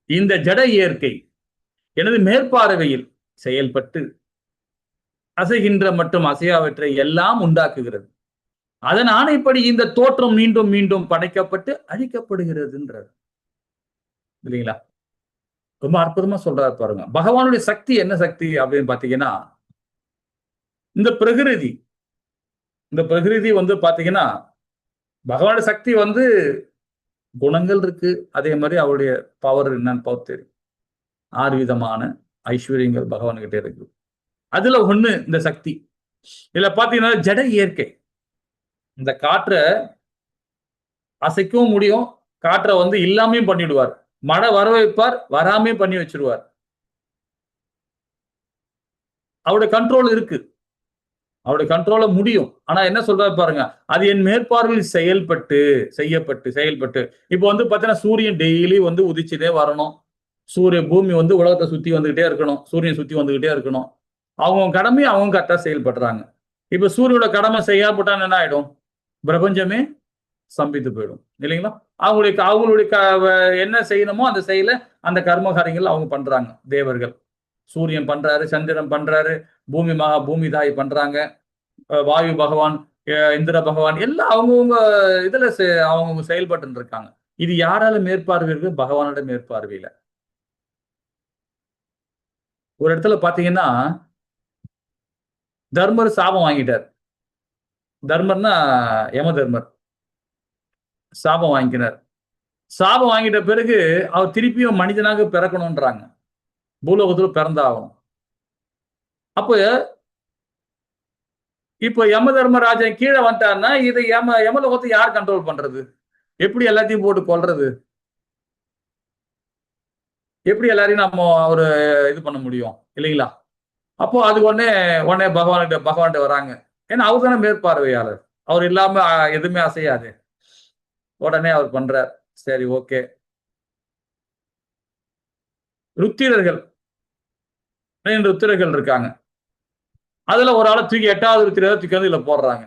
இந்த ஜட இயற்கை எனது மேற்பார்வையில் செயல்பட்டு அசைகின்ற மற்றும் அசையாவற்றை எல்லாம் உண்டாக்குகிறது. அதன் ஆணைப்படி இந்த தோற்றம் மீண்டும் மீண்டும் படைக்கப்பட்டு அழிக்கப்படுகிறதுன்றார் இல்லைங்களா? ரொம்ப அற்புதமா சொல்றாரு பாருங்க. பகவானுடைய சக்தி என்ன சக்தி அப்படின்னு பாத்தீங்கன்னா, இந்த பிரகிருதி வந்து பாத்தீங்கன்னா, பகவானுடைய சக்தி வந்து குணங்கள் இருக்கு, அதே மாதிரி அவருடைய பவர் என்னன்னு பார்த்து தெரியும். 6 விதமான ஐஸ்வர்யங்கள் பகவான் கிட்ட இருக்கு. அதுல ஒண்ணு இந்த சக்தி. இதுல பாத்தீங்கன்னா ஜட இயற்கை, இந்த காற்றை அசைக்கவும் முடியும், காற்றை வந்து இல்லாமையும் பண்ணிடுவார். மழை வர வைப்பார், வராமே பண்ணி வச்சிருவார். அவருடைய கண்ட்ரோல் இருக்கு, அவருடைய கண்ட்ரோல முடியும். ஆனா என்ன சொல்றாரு பாருங்க, அது என் மேற்பார்வையில் செயல்பட்டு இப்போ வந்து பாத்தீங்கன்னா சூரியன் டெய்லி வந்து உதிச்சுட்டே வரணும், பூமி வந்து உலகத்தை சுத்தி வந்துகிட்டே இருக்கணும், சூரியன் சுத்தி வந்துகிட்டே இருக்கணும். அவங்க கடமையை அவங்க கரெக்டா செயல்படுறாங்க. இப்ப சூரியனோட கடமை செய்யப்பட்டான்னு என்ன ஆயிடும்? பிரபஞ்சமே சம்பித்து போயிடும் இல்லைங்களா? அவங்களுடைய என்ன செய்யணுமோ அந்த செயல, அந்த கர்மகாரியங்கள் அவங்க பண்றாங்க. தேவர்கள் சூரியன் பண்றாரு, சந்திரன் பண்றாரு, பூமி தாய் பண்றாங்க, வாயு பகவான், இந்திர பகவான் எல்லாம் அவங்கவுங்க இதுல அவங்க செயல்பட்டு இருக்காங்க. இது யாரால மேற்பார்வை இருக்கு? பகவானோட மேற்பார்வையில. ஒரு இடத்துல பாத்தீங்கன்னா தர்மர் சாபம் வாங்கிட்டார். தர்மர்னா யம தர்மர் சாபம் வாங்கினார். சாபம் வாங்கிட்ட பிறகு அவர் திருப்பியும் மனிதனாக பிறக்கணும்ன்றாங்க, பூலோகத்துல பிறந்தாகணும். அப்ப இப்ப யம தர்மராஜன் கீழே வந்துட்டாருன்னா இதை யமலோகத்தை யார் கண்ட்ரோல் பண்றது? எப்படி எல்லாத்தையும் போட்டு கொல்றது? எப்படி எல்லாரையும் நம்ம ஒரு இது பண்ண முடியும் இல்லைங்களா? அப்போ அது உடனே பகவான்கிட்ட வராங்க. ஏன்னா அவர் தானே மேற்பார்வையாளர், அவர் இல்லாம எதுவுமே அசையாது. உடனே அவர் பண்றார். சரி, ஓகே. ருத்திரர்கள் இருக்காங்க. அதுல ஒரு ஆளை தூக்கி 8வது ருத்திரரை தூக்கி வந்து இதுல போடுறாங்க.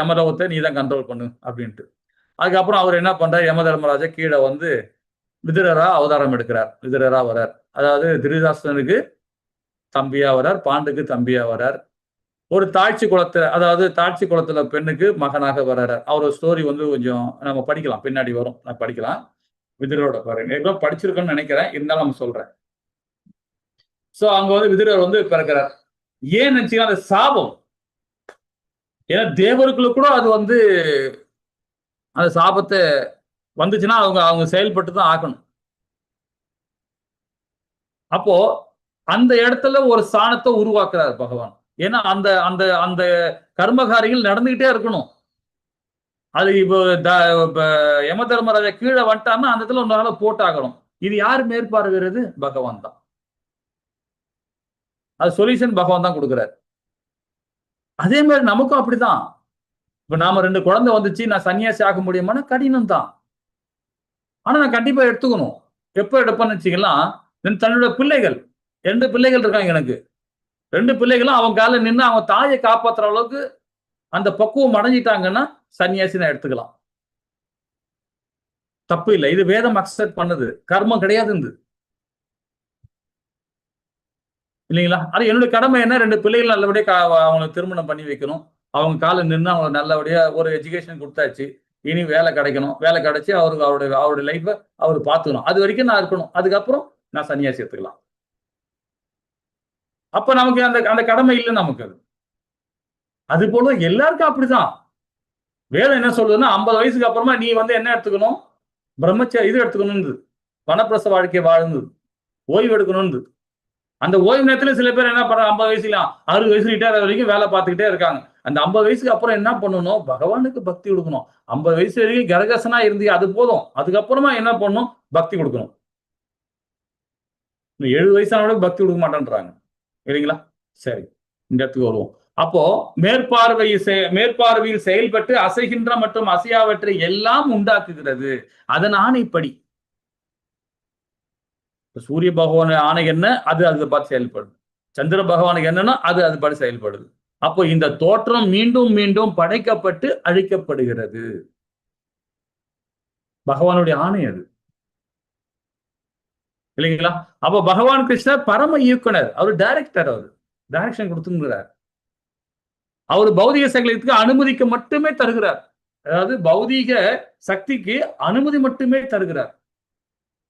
யமலோகத்தை நீ தான் கண்ட்ரோல் பண்ணு அப்படின்ட்டு. அதுக்கப்புறம் அவர் என்ன பண்றாரு? யம தர்மராஜா கீழே வந்து விதுரரா அவதாரம் எடுக்கிறார். விதுரரா வரார், அதாவது திருதாசனுக்கு தம்பியா வரார், பாண்டுக்கு தம்பியா வரார். ஒரு தாழ்ச்சி குளத்துல பெண்ணுக்கு மகனாக வர்றாரு. அவரோட ஸ்டோரி வந்து கொஞ்சம் நம்ம படிக்கலாம், பின்னாடி வரும், நான் படிக்கலாம். விதுரரோட பாருங்க, படிச்சிருக்கோன்னு நினைக்கிறேன், இருந்தாலும் நம்ம சொல்றேன். சோ அங்க வந்து விதுரர் வந்து பிறக்கிறார். ஏன் நினைச்சீங்கன்னா அந்த சாபம், ஏன்னா தேவருக்குள்ள கூட அது வந்து அந்த சாபத்தை வந்துச்சுன்னா அவங்க செயல்பட்டு தான் ஆகணும். அப்போ அந்த இடத்துல ஒரு ஸ்தானத்தை உருவாக்குறார் பகவான். ஏன்னா அந்த அந்த அந்த கர்மகாரிகள் நடந்துகிட்டே இருக்கணும். அது இப்போ யம தர்மராஜா கீழே வந்துட்டான்னா அந்த இடத்துல ஒன்னால போட்டாகணும். இது யார் மேற்பார்வையிறது? பகவான் தான். அது சொல்யூஷன் பகவான் தான் கொடுக்குறாரு. அதே மாதிரி நமக்கும் அப்படிதான். இப்ப நாம 2 குழந்தை வந்துச்சு, நான் சன்னியாசி ஆக முடியுமானா கடினம் தான். ஆனா நான் கண்டிப்பா எடுத்துக்கணும். எப்ப எடுப்பேன்னு வச்சுக்கலாம், தன்னோட பிள்ளைகள் 2 பிள்ளைகள் இருக்காங்க எனக்கு. 2 பிள்ளைகளும் அவங்க கால நின்று அவங்க தாயை காப்பாற்றுற அளவுக்கு அந்த பக்குவம் அடைஞ்சிட்டாங்கன்னா சன்னியாசி நான் எடுத்துக்கலாம், தப்பு இல்லை. இது வேதம் அக்செப்ட் பண்ணுது, கர்மம் கிடையாது இல்லைங்களா? அது என்னுடைய கடமை என்ன? 2 பிள்ளைகள் நல்லபடியா அவங்களுக்கு திருமணம் பண்ணி வைக்கணும், அவங்க கால நின்று அவங்க நல்லபடியா ஒரு எஜுகேஷன் கொடுத்தாச்சு, இனி வேலை கிடைக்கணும், வேலை கிடைச்சி அவருடைய லைஃபை அவர் பார்த்துக்கணும், அது வரைக்கும் நான் இருக்கணும். அதுக்கப்புறம் நான் சன்னியாசி எடுத்துக்கலாம். அப்ப நமக்கு அந்த கடமை இல்லை நமக்கு. அது போல எல்லாருக்கும் அப்படிதான். வேதம் என்ன சொல்றதுன்னா 50 வயசுக்கு அப்புறமா நீ வந்து என்ன எடுத்துக்கணும்? பிரம்மச்சரிய இது எடுத்துக்கணும், வனப்பிரச வாழ்க்கை வாழ்ந்து ஓய்வு எடுக்கணும். அந்த ஓய்வு நேரத்துல சில பேர் என்ன பண்றாங்க, 50 வயசுல 60 வயசு ரிட்டையர் வரைக்கும் வேலை பார்த்துக்கிட்டே இருக்காங்க. அந்த 50 வயசுக்கு அப்புறம் என்ன பண்ணணும்? பகவானுக்கு பக்தி கொடுக்கணும். 50 வயசு வரைக்கும் கரகசனா இருந்து அது போதும். அதுக்கப்புறமா என்ன பண்ணணும்? பக்தி கொடுக்கணும். 70 வயசானவங்க பக்தி கொடுக்க மாட்டேன்றாங்க இல்லைங்களா? சரி, இந்த இடத்துக்கு வருவோம். அப்போ மேற்பார்வையில் செயல்பட்டு அசைகின்ற மற்றும் அசையாவற்றை எல்லாம் உண்டாக்குகிறது. அதன் ஆணைப்படி சூரிய பகவான் ஆணை என்ன, அது பார்த்து செயல்படுது. சந்திர பகவானுக்கு என்னன்னா அது பார்த்து செயல்படுது. அப்போ இந்த தோற்றம் மீண்டும் மீண்டும் படைக்கப்பட்டு அழிக்கப்படுகிறது. பகவானுடைய ஆணை அது இல்லைங்களா? அப்ப பகவான் கிருஷ்ணர் பரம இயக்குனர், அவர் டைரக்டர், அவர் டைரக்ஷன் கொடுத்துங்கிறார். அவர் பௌதிக சகலத்துக்கு அனுமதிக்கு மட்டுமே தருகிறார். அதாவது பௌதீக சக்திக்கு அனுமதி மட்டுமே தருகிறார்.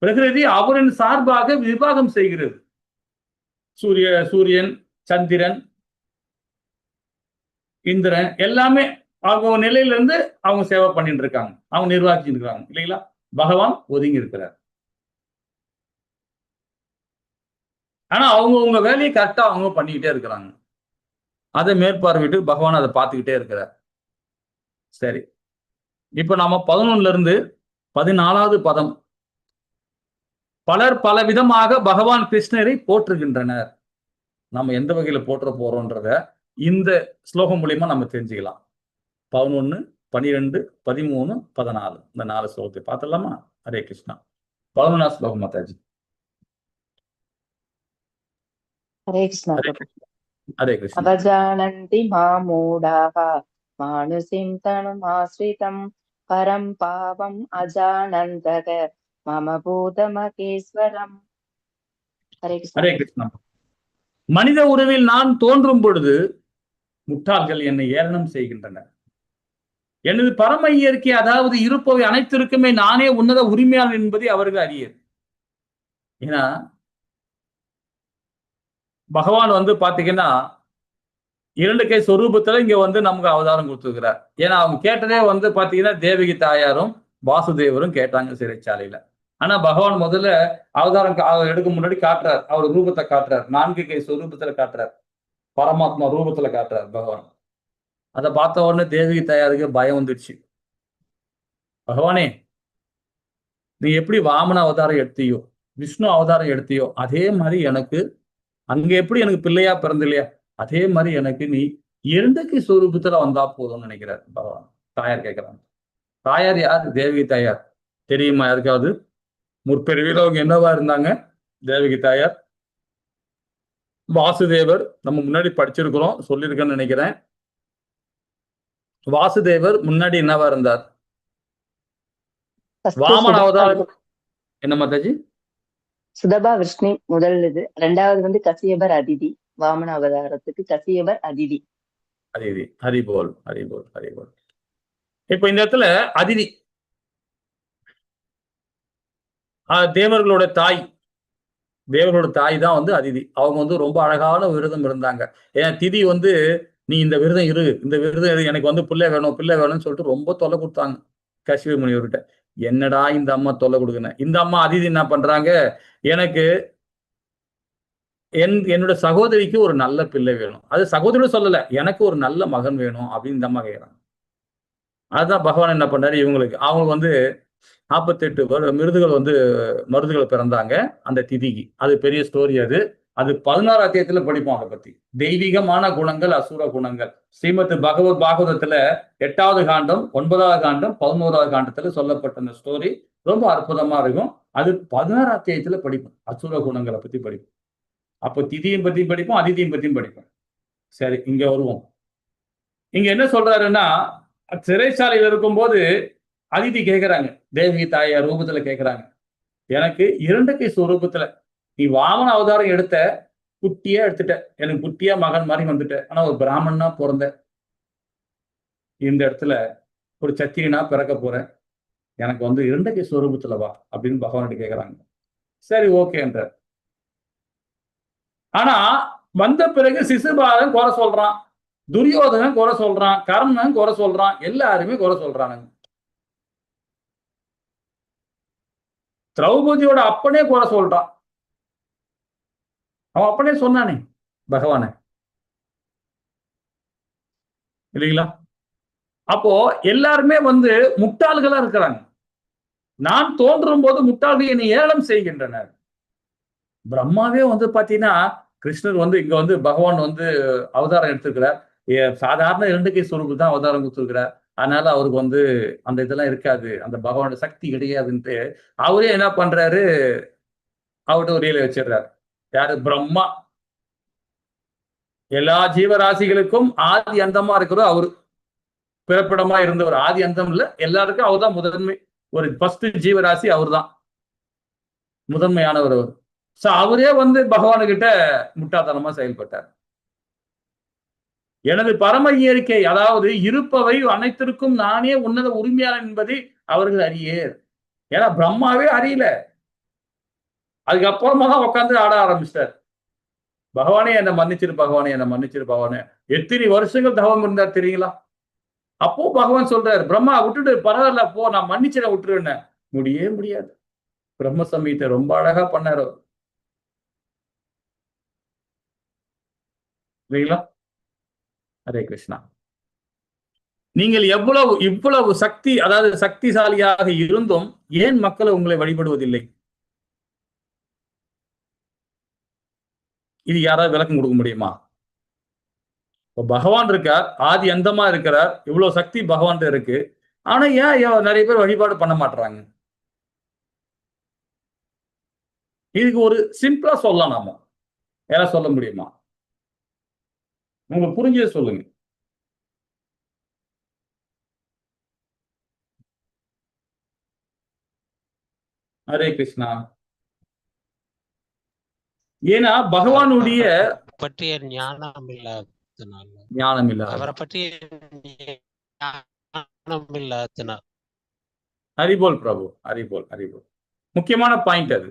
பிரகிருதி அவரின் சார்பாக விவாகம் செய்கிறது. சூரியன், சந்திரன், இந்திரன் எல்லாமே அவங்க நிலையில இருந்து அவங்க சேவை பண்ணிட்டு இருக்காங்க, அவங்க நிர்வாகிச்சு இருக்காங்க இல்லைங்களா? பகவான் ஒதுங்கி இருக்கிறார். ஆனா அவங்க வேலையை கரெக்டா அவங்க பண்ணிக்கிட்டே இருக்கிறாங்க. அதை மேற்பார்வையிட்டு பகவான் அதை பார்த்துக்கிட்டே இருக்கிறார். சரி, இப்ப நாம 11ல இருந்து 14வது பதம். பலர் பல விதமாக பகவான் கிருஷ்ணரை போற்றுகின்றனர். நம்ம எந்த வகையில போற்ற போறோம்ன்றத இந்த ஸ்லோகம் மூலியமா நம்ம தெரிஞ்சுக்கலாம். 11, 12, 13, 14 இந்த 4 ஸ்லோகத்தை பார்த்துடலாமா? ஹரே கிருஷ்ணா. 11வது ஸ்லோகம் மாதாஜி. हरे कृष्ण प्रभु। हरे कृष्ण। अवजानन्ति मामूढाः मानुषीं तनुमाश्रितं परं पावम् अजानन्तः मम भूतमहेश्वरम्। हरे कृष्ण। हरे कृष्ण। மனித உறவில் நான் தோன்றும் பொழுது முட்டாள்கள் என்னை ஏளனம் செய்கின்றனர். எனது பரம இயற்கை, அதாவது இருப்பவை அனைத்திற்குமே நானே உன்னத உரிமையாளன் என்பதை அவர்கள் அறியர். ஏன்னா பகவான் பாத்தீங்கன்னா 2 கை சொரூபத்துல இங்க நமக்கு அவதாரம் கொடுத்துருக்கிறார். ஏன்னா அவங்க கேட்டதே பாத்தீங்கன்னா தேவகி தாயாரும் வாசுதேவரும் கேட்டாங்க சிறைச்சாலையில. ஆனா பகவான் முதல்ல அவதாரம் எடுக்க முன்னாடி காட்டுறார், அவர் ரூபத்தை காட்டுறார், 4 கை சொரூபத்துல காட்டுறார், பரமாத்மா ரூபத்துல காட்டுறார் பகவான். அதை பார்த்த உடனே தேவகி தாயாருக்கு பயம் வந்துடுச்சு. பகவானே, நீ எப்படி வாமன அவதாரம் எடுத்தியோ, விஷ்ணு அவதாரம் எடுத்தியோ, அதே மாதிரி எனக்கு அங்க எப்படி எனக்கு பிள்ளையா பிறந்த இல்லையா, அதே மாதிரி எனக்கு நீ 2 கை சொரூபத்துல வந்தா போதும்னு நினைக்கிறார் பகவான். தாயார் கேட்கிறாங்க. தாயார் யார்? தேவகி தாயார். தெரியுமா யாருக்காவது? முற்பிறவியில அவங்க என்னவா இருந்தாங்க? தேவகி தாயார். வாசுதேவர் நம்ம முன்னாடி படிச்சிருக்கிறோம், சொல்லியிருக்கேன்னு நினைக்கிறேன். வாசுதேவர் முன்னாடி என்னவா இருந்தார்? வாமன அவதாரம். என்ன மாதாஜி? சுதபா விஷ்ணு முதல் இது, 2வது கசியபர் அதிதி. வாமன அவதாரத்துக்கு கசியபர் அதிதி. அதிதி. ஹரிபோல், ஹரிபோல், ஹரிபோல். இப்ப இந்த இடத்துல அதிதி தேவர்களோட தாய், தேவர்களோட தாய் தான் அதிதி. அவங்க ரொம்ப அழகான விரதம் இருந்தாங்க. ஏன்னா திதி நீ இந்த விரதம் இரு, இந்த விரதம் இரு, எனக்கு பிள்ளை வேணும், பிள்ளை வேணும்னு சொல்லிட்டு ரொம்ப தொல்லை கொடுத்தாங்க கஷ்யப முனிவர்கிட்ட. என்னடா இந்த அம்மா தொல்லை கொடுக்குறேன். இந்த அம்மா அதிதி என்ன பண்றாங்க, எனக்கு என்னோட சகோதரிக்கு ஒரு நல்ல பிள்ளை வேணும், அது சகோதரி சொல்லல, எனக்கு ஒரு நல்ல மகன் வேணும் அப்படின்னு இந்த அம்மா கேட்கிறாங்க. அதுதான் பகவான் என்ன பண்ணாரு, இவங்களுக்கு அவங்களுக்கு 48 மிருதுகள் மருதுகள் பிறந்தாங்க அந்த திதிக்கு. அது பெரிய ஸ்டோரி. அது 16 அத்தியாயத்துல படிப்போம் அதை பத்தி. தெய்வீகமான குணங்கள், அசுர குணங்கள். ஸ்ரீமத் பாகவதத்துல 8வது காண்டம், 9வது காண்டம், 11வது காண்டத்துல சொல்லப்பட்ட அந்த ஸ்டோரி ரொம்ப அற்புதமா இருக்கும். அது 16 அத்தியாயத்துல படிப்போம், அசுர குணங்களை பத்தி படிப்போம். அப்போ திதியும் பத்தியும் படிப்போம், அதிதியும் பத்தியும் படிப்போம். சரி, இங்க வருவோம். இங்க என்ன சொல்றாருன்னா, சிறைச்சாலையில் இருக்கும்போது அதிதி கேட்கிறாங்க, தேவகி தாயார் ரூபத்துல கேட்கிறாங்க, எனக்கு 2 கை சொரூபத்துல நீ வாமன அவதாரம் எடுத்த, குட்டியா எடுத்துட்ட, எனக்கு குட்டியா மகன் மாதிரி வந்துட்ட, ஆனா ஒரு பிராமணனா பிறந்த, இந்த இடத்துல ஒரு சத்திரியனா பிறக்க போறேன், எனக்கு 2 கை சொரூபத்துல வா அப்படின்னு பகவான்கிட்ட கேட்கிறாங்க. சரி, ஓகேன்ற. ஆனா வந்த பிறகு சிசுபாலன் குறை சொல்றான், துரியோதனன் குறை சொல்றான், கர்ணன் குறை சொல்றான், எல்லாருமே குறை சொல்றானுங்க. திரௌபதியோட அப்பனே குறை சொல்றான். அவன் அப்பனே சொன்னானே பகவான, இல்லைங்களா? அப்போ எல்லாருமே முட்டாள்களா இருக்கிறாங்க. நான் தோன்றும் போது முட்டாள்கள் என்னை ஏளனம் செய்கின்றனர். பிரம்மாவே பாத்தீங்கன்னா, கிருஷ்ணர் இங்க பகவான் அவதாரம் எடுத்திருக்கிறார். சாதாரண 2 கை சொரூபு தான் அவதாரம் கொடுத்துருக்கிறார். அதனால அவருக்கு வந்து அந்த இதெல்லாம் இருக்காது, அந்த பகவானோட சக்தி கிடையாதுன்ட்டு அவரே என்ன பண்றாரு, அவர்கிட்ட ஒரு லீலை வச்சிடுறாரு. யாரு? பிரம்மா. எல்லா ஜீவராசிகளுக்கும் ஆதி அந்தமா இருக்கிறவர் அவரு. பிறப்பிடமா இருந்தவர். ஆதி அந்தம் இல்ல, எல்லாருக்கும் அவர் தான் முதன்மை. ஒரு ஃபர்ஸ்ட் ஜீவராசி அவர் தான் முதன்மையானவர். அவர் சோ அவரே வந்து பகவானுகிட்ட முட்டாள்தனமா செயல்பட்டார். எனது பரம இயற்கை, அதாவது இருப்பவை அனைத்திற்கும் நானே உன்னத உரிமையாளன் என்பதை அவர்கள் அறியேர். ஏன்னா பிரம்மாவே அறியல. அதுக்கப்புறமா தான் உட்காந்து ஆட ஆரம்பிச்சிட்டார். பகவானே என்னை மன்னிச்சிரு, பகவானே என்னை மன்னிச்சிரு, பகவானே. எத்தனை வருஷங்கள் தவம் இருந்தார் தெரியுங்களா? அப்போ பகவான் சொல்றாரு, பிரம்மா விட்டுட்டு பரவாயில்ல போ, நான் மன்னிச்சிட விட்டுருவேன். முடியே முடியாது. பிரம்ம சமீத்தை ரொம்ப அழகா பண்ணாரு இல்லைங்களா? ஹரே கிருஷ்ணா. நீங்கள் இவ்வளவு சக்தி, அதாவது சக்திசாலியாக இருந்தும் ஏன் மக்கள் உங்களை வழிபடுவதில்லை? இது யாராவது விளக்கம் கொடுக்க முடியுமா? பகவான் இருக்கார், ஆதி அந்தமா இருக்கிறார், இவ்வளவு சக்தி பகவான் இருக்கு. ஆனா ஏன் நிறைய பேர் வழிபாடு பண்ண மாட்டாங்க? இதுக்கு ஒரு சிம்பிளா சொல்லலாம். நாம யாராவது சொல்ல முடியுமா? உங்களுக்கு புரிஞ்சே சொல்லுங்க. ஹரே கிருஷ்ணா. ஏன்னா பகவானுடைய பற்றிய ஞானம் இல்லாதனால, ஞானம் இல்ல, அவரை பற்றிய ஞானம் இல்லாதனால. ஹரிபோல் பிரபு, ஹரிபோல், ஹரிபோல். முக்கியமான பாயிண்ட் அது.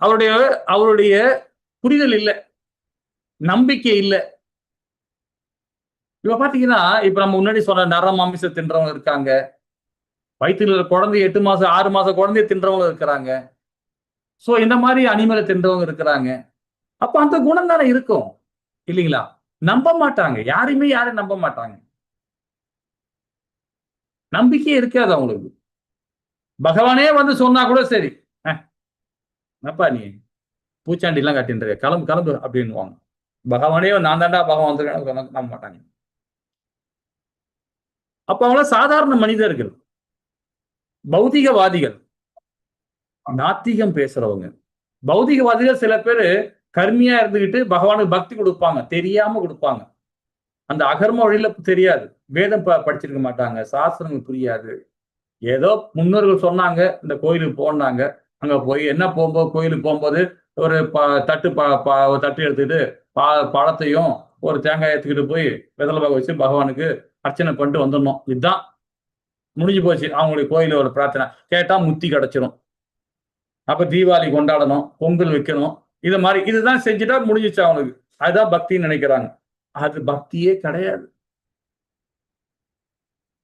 அவருடைய புரிதல் இல்லை, நம்பிக்கை இல்லை. இப்ப பாத்தீங்கன்னா, இப்ப நம்ம முன்னாடி சொன்ன நர மாமிசம் தின்றவங்க இருக்காங்க, வயிற்றுல குழந்தை 8 மாசம் 6 மாசம் குழந்தைய தின்றவங்க இருக்கிறாங்க. சோ இந்த மாதிரி அனிமலை தின்றவங்க இருக்கிறாங்க. அப்ப அந்த குணம் தானே இருக்கும் இல்லைங்களா? நம்ப மாட்டாங்க, யாரையும் நம்ப மாட்டாங்க. நம்பிக்கையே இருக்காது அவங்களுக்கு. பகவானே வந்து சொன்னா கூட சரி, என்னப்பா நீ பூச்சாண்டி எல்லாம் கட்டின்ற, கிளம்பு கிளம்பு அப்படின்னுவாங்க. பகவானே நான் தாண்டா பகவான் வந்து நம்ப மாட்டாங்க. அப்ப அவங்கள சாதாரண மனிதர்கள், பௌதிகவாதிகள், நாத்திகம் பேசுறவங்க. பௌதிகவாதிகள் சில பேரு கர்மியா இருந்துகிட்டு பகவானுக்கு பக்தி கொடுப்பாங்க, தெரியாம கொடுப்பாங்க. அந்த அகர்ம வழியில தெரியாது, வேதம் படிச்சிருக்க மாட்டாங்க, சாஸ்திரங்கள் புரியாது. ஏதோ முன்னோர்கள் சொன்னாங்க, இந்த கோயிலுக்கு போனாங்க, அங்க போய் என்ன போகும்போது, கோயிலுக்கு போகும்போது ஒரு தட்டு எடுத்துக்கிட்டு பழத்தையும் ஒரு தேங்காய் எடுத்துக்கிட்டு போய் வெத்தலை பாக்கு வச்சு பகவானுக்கு அர்ச்சனை பண்ணிட்டு வந்துடணும். இதுதான் முடிஞ்சு போச்சு அவங்களுடைய கோயில ஒரு பிரார்த்தனை. கேட்டா முத்தி கிடைச்சிரும். அப்ப தீபாவளி கொண்டாடணும், பொங்கல் வைக்கணும், இது மாதிரி இதுதான் செஞ்சுட்டா முடிஞ்சிச்சு அவனுக்கு. அதுதான் பக்தின்னு நினைக்கிறாங்க. அது பக்தியே கிடையாது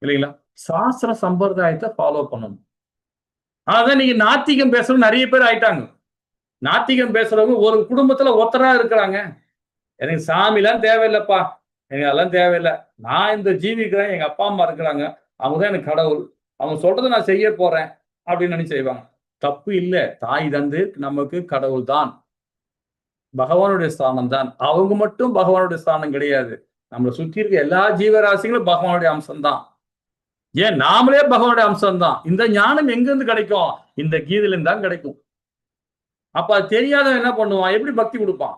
இல்லைங்களா? சாஸ்திர சம்பிரதாயத்தை ஃபாலோ பண்ணணும். அதான் நீங்க நாத்திகம் பேசுறவங்க நிறைய பேர் ஆயிட்டாங்க. நாத்திகம் பேசுறவங்க ஒரு குடும்பத்துல ஒருத்தரா இருக்கிறாங்க. எனக்கு சாமிலாம் தேவையில்லைப்பா, எனக்கு அதெல்லாம் தேவையில்லை, நான் இந்த ஜீவிக்கிறேன், எங்க அப்பா அம்மா இருக்கிறாங்க, அவங்கதான் எனக்கு கடவுள், அவங்க சொல்றதை நான் செய்ய போறேன் அப்படின்னு நினைச்சு செய்வாங்க. தப்பு இல்லை. தாய் தந்து நமக்கு கடவுள் தான், பகவானுடைய ஸ்தானம் தான். அவங்க மட்டும் பகவானுடைய ஸ்தானம் கிடையாது. நம்மளை சுற்றி இருக்க எல்லா ஜீவராசிகளும் பகவானுடைய அம்சம் தான். ஏன் நாமளே பகவானுடைய அம்சம் தான். இந்த ஞானம் எங்க இருந்து கிடைக்கும்? இந்த கீதையில இருந்து தான் கிடைக்கும். அப்ப அது தெரியாதவன் என்ன பண்ணுவான்? எப்படி பக்தி கொடுப்பான்?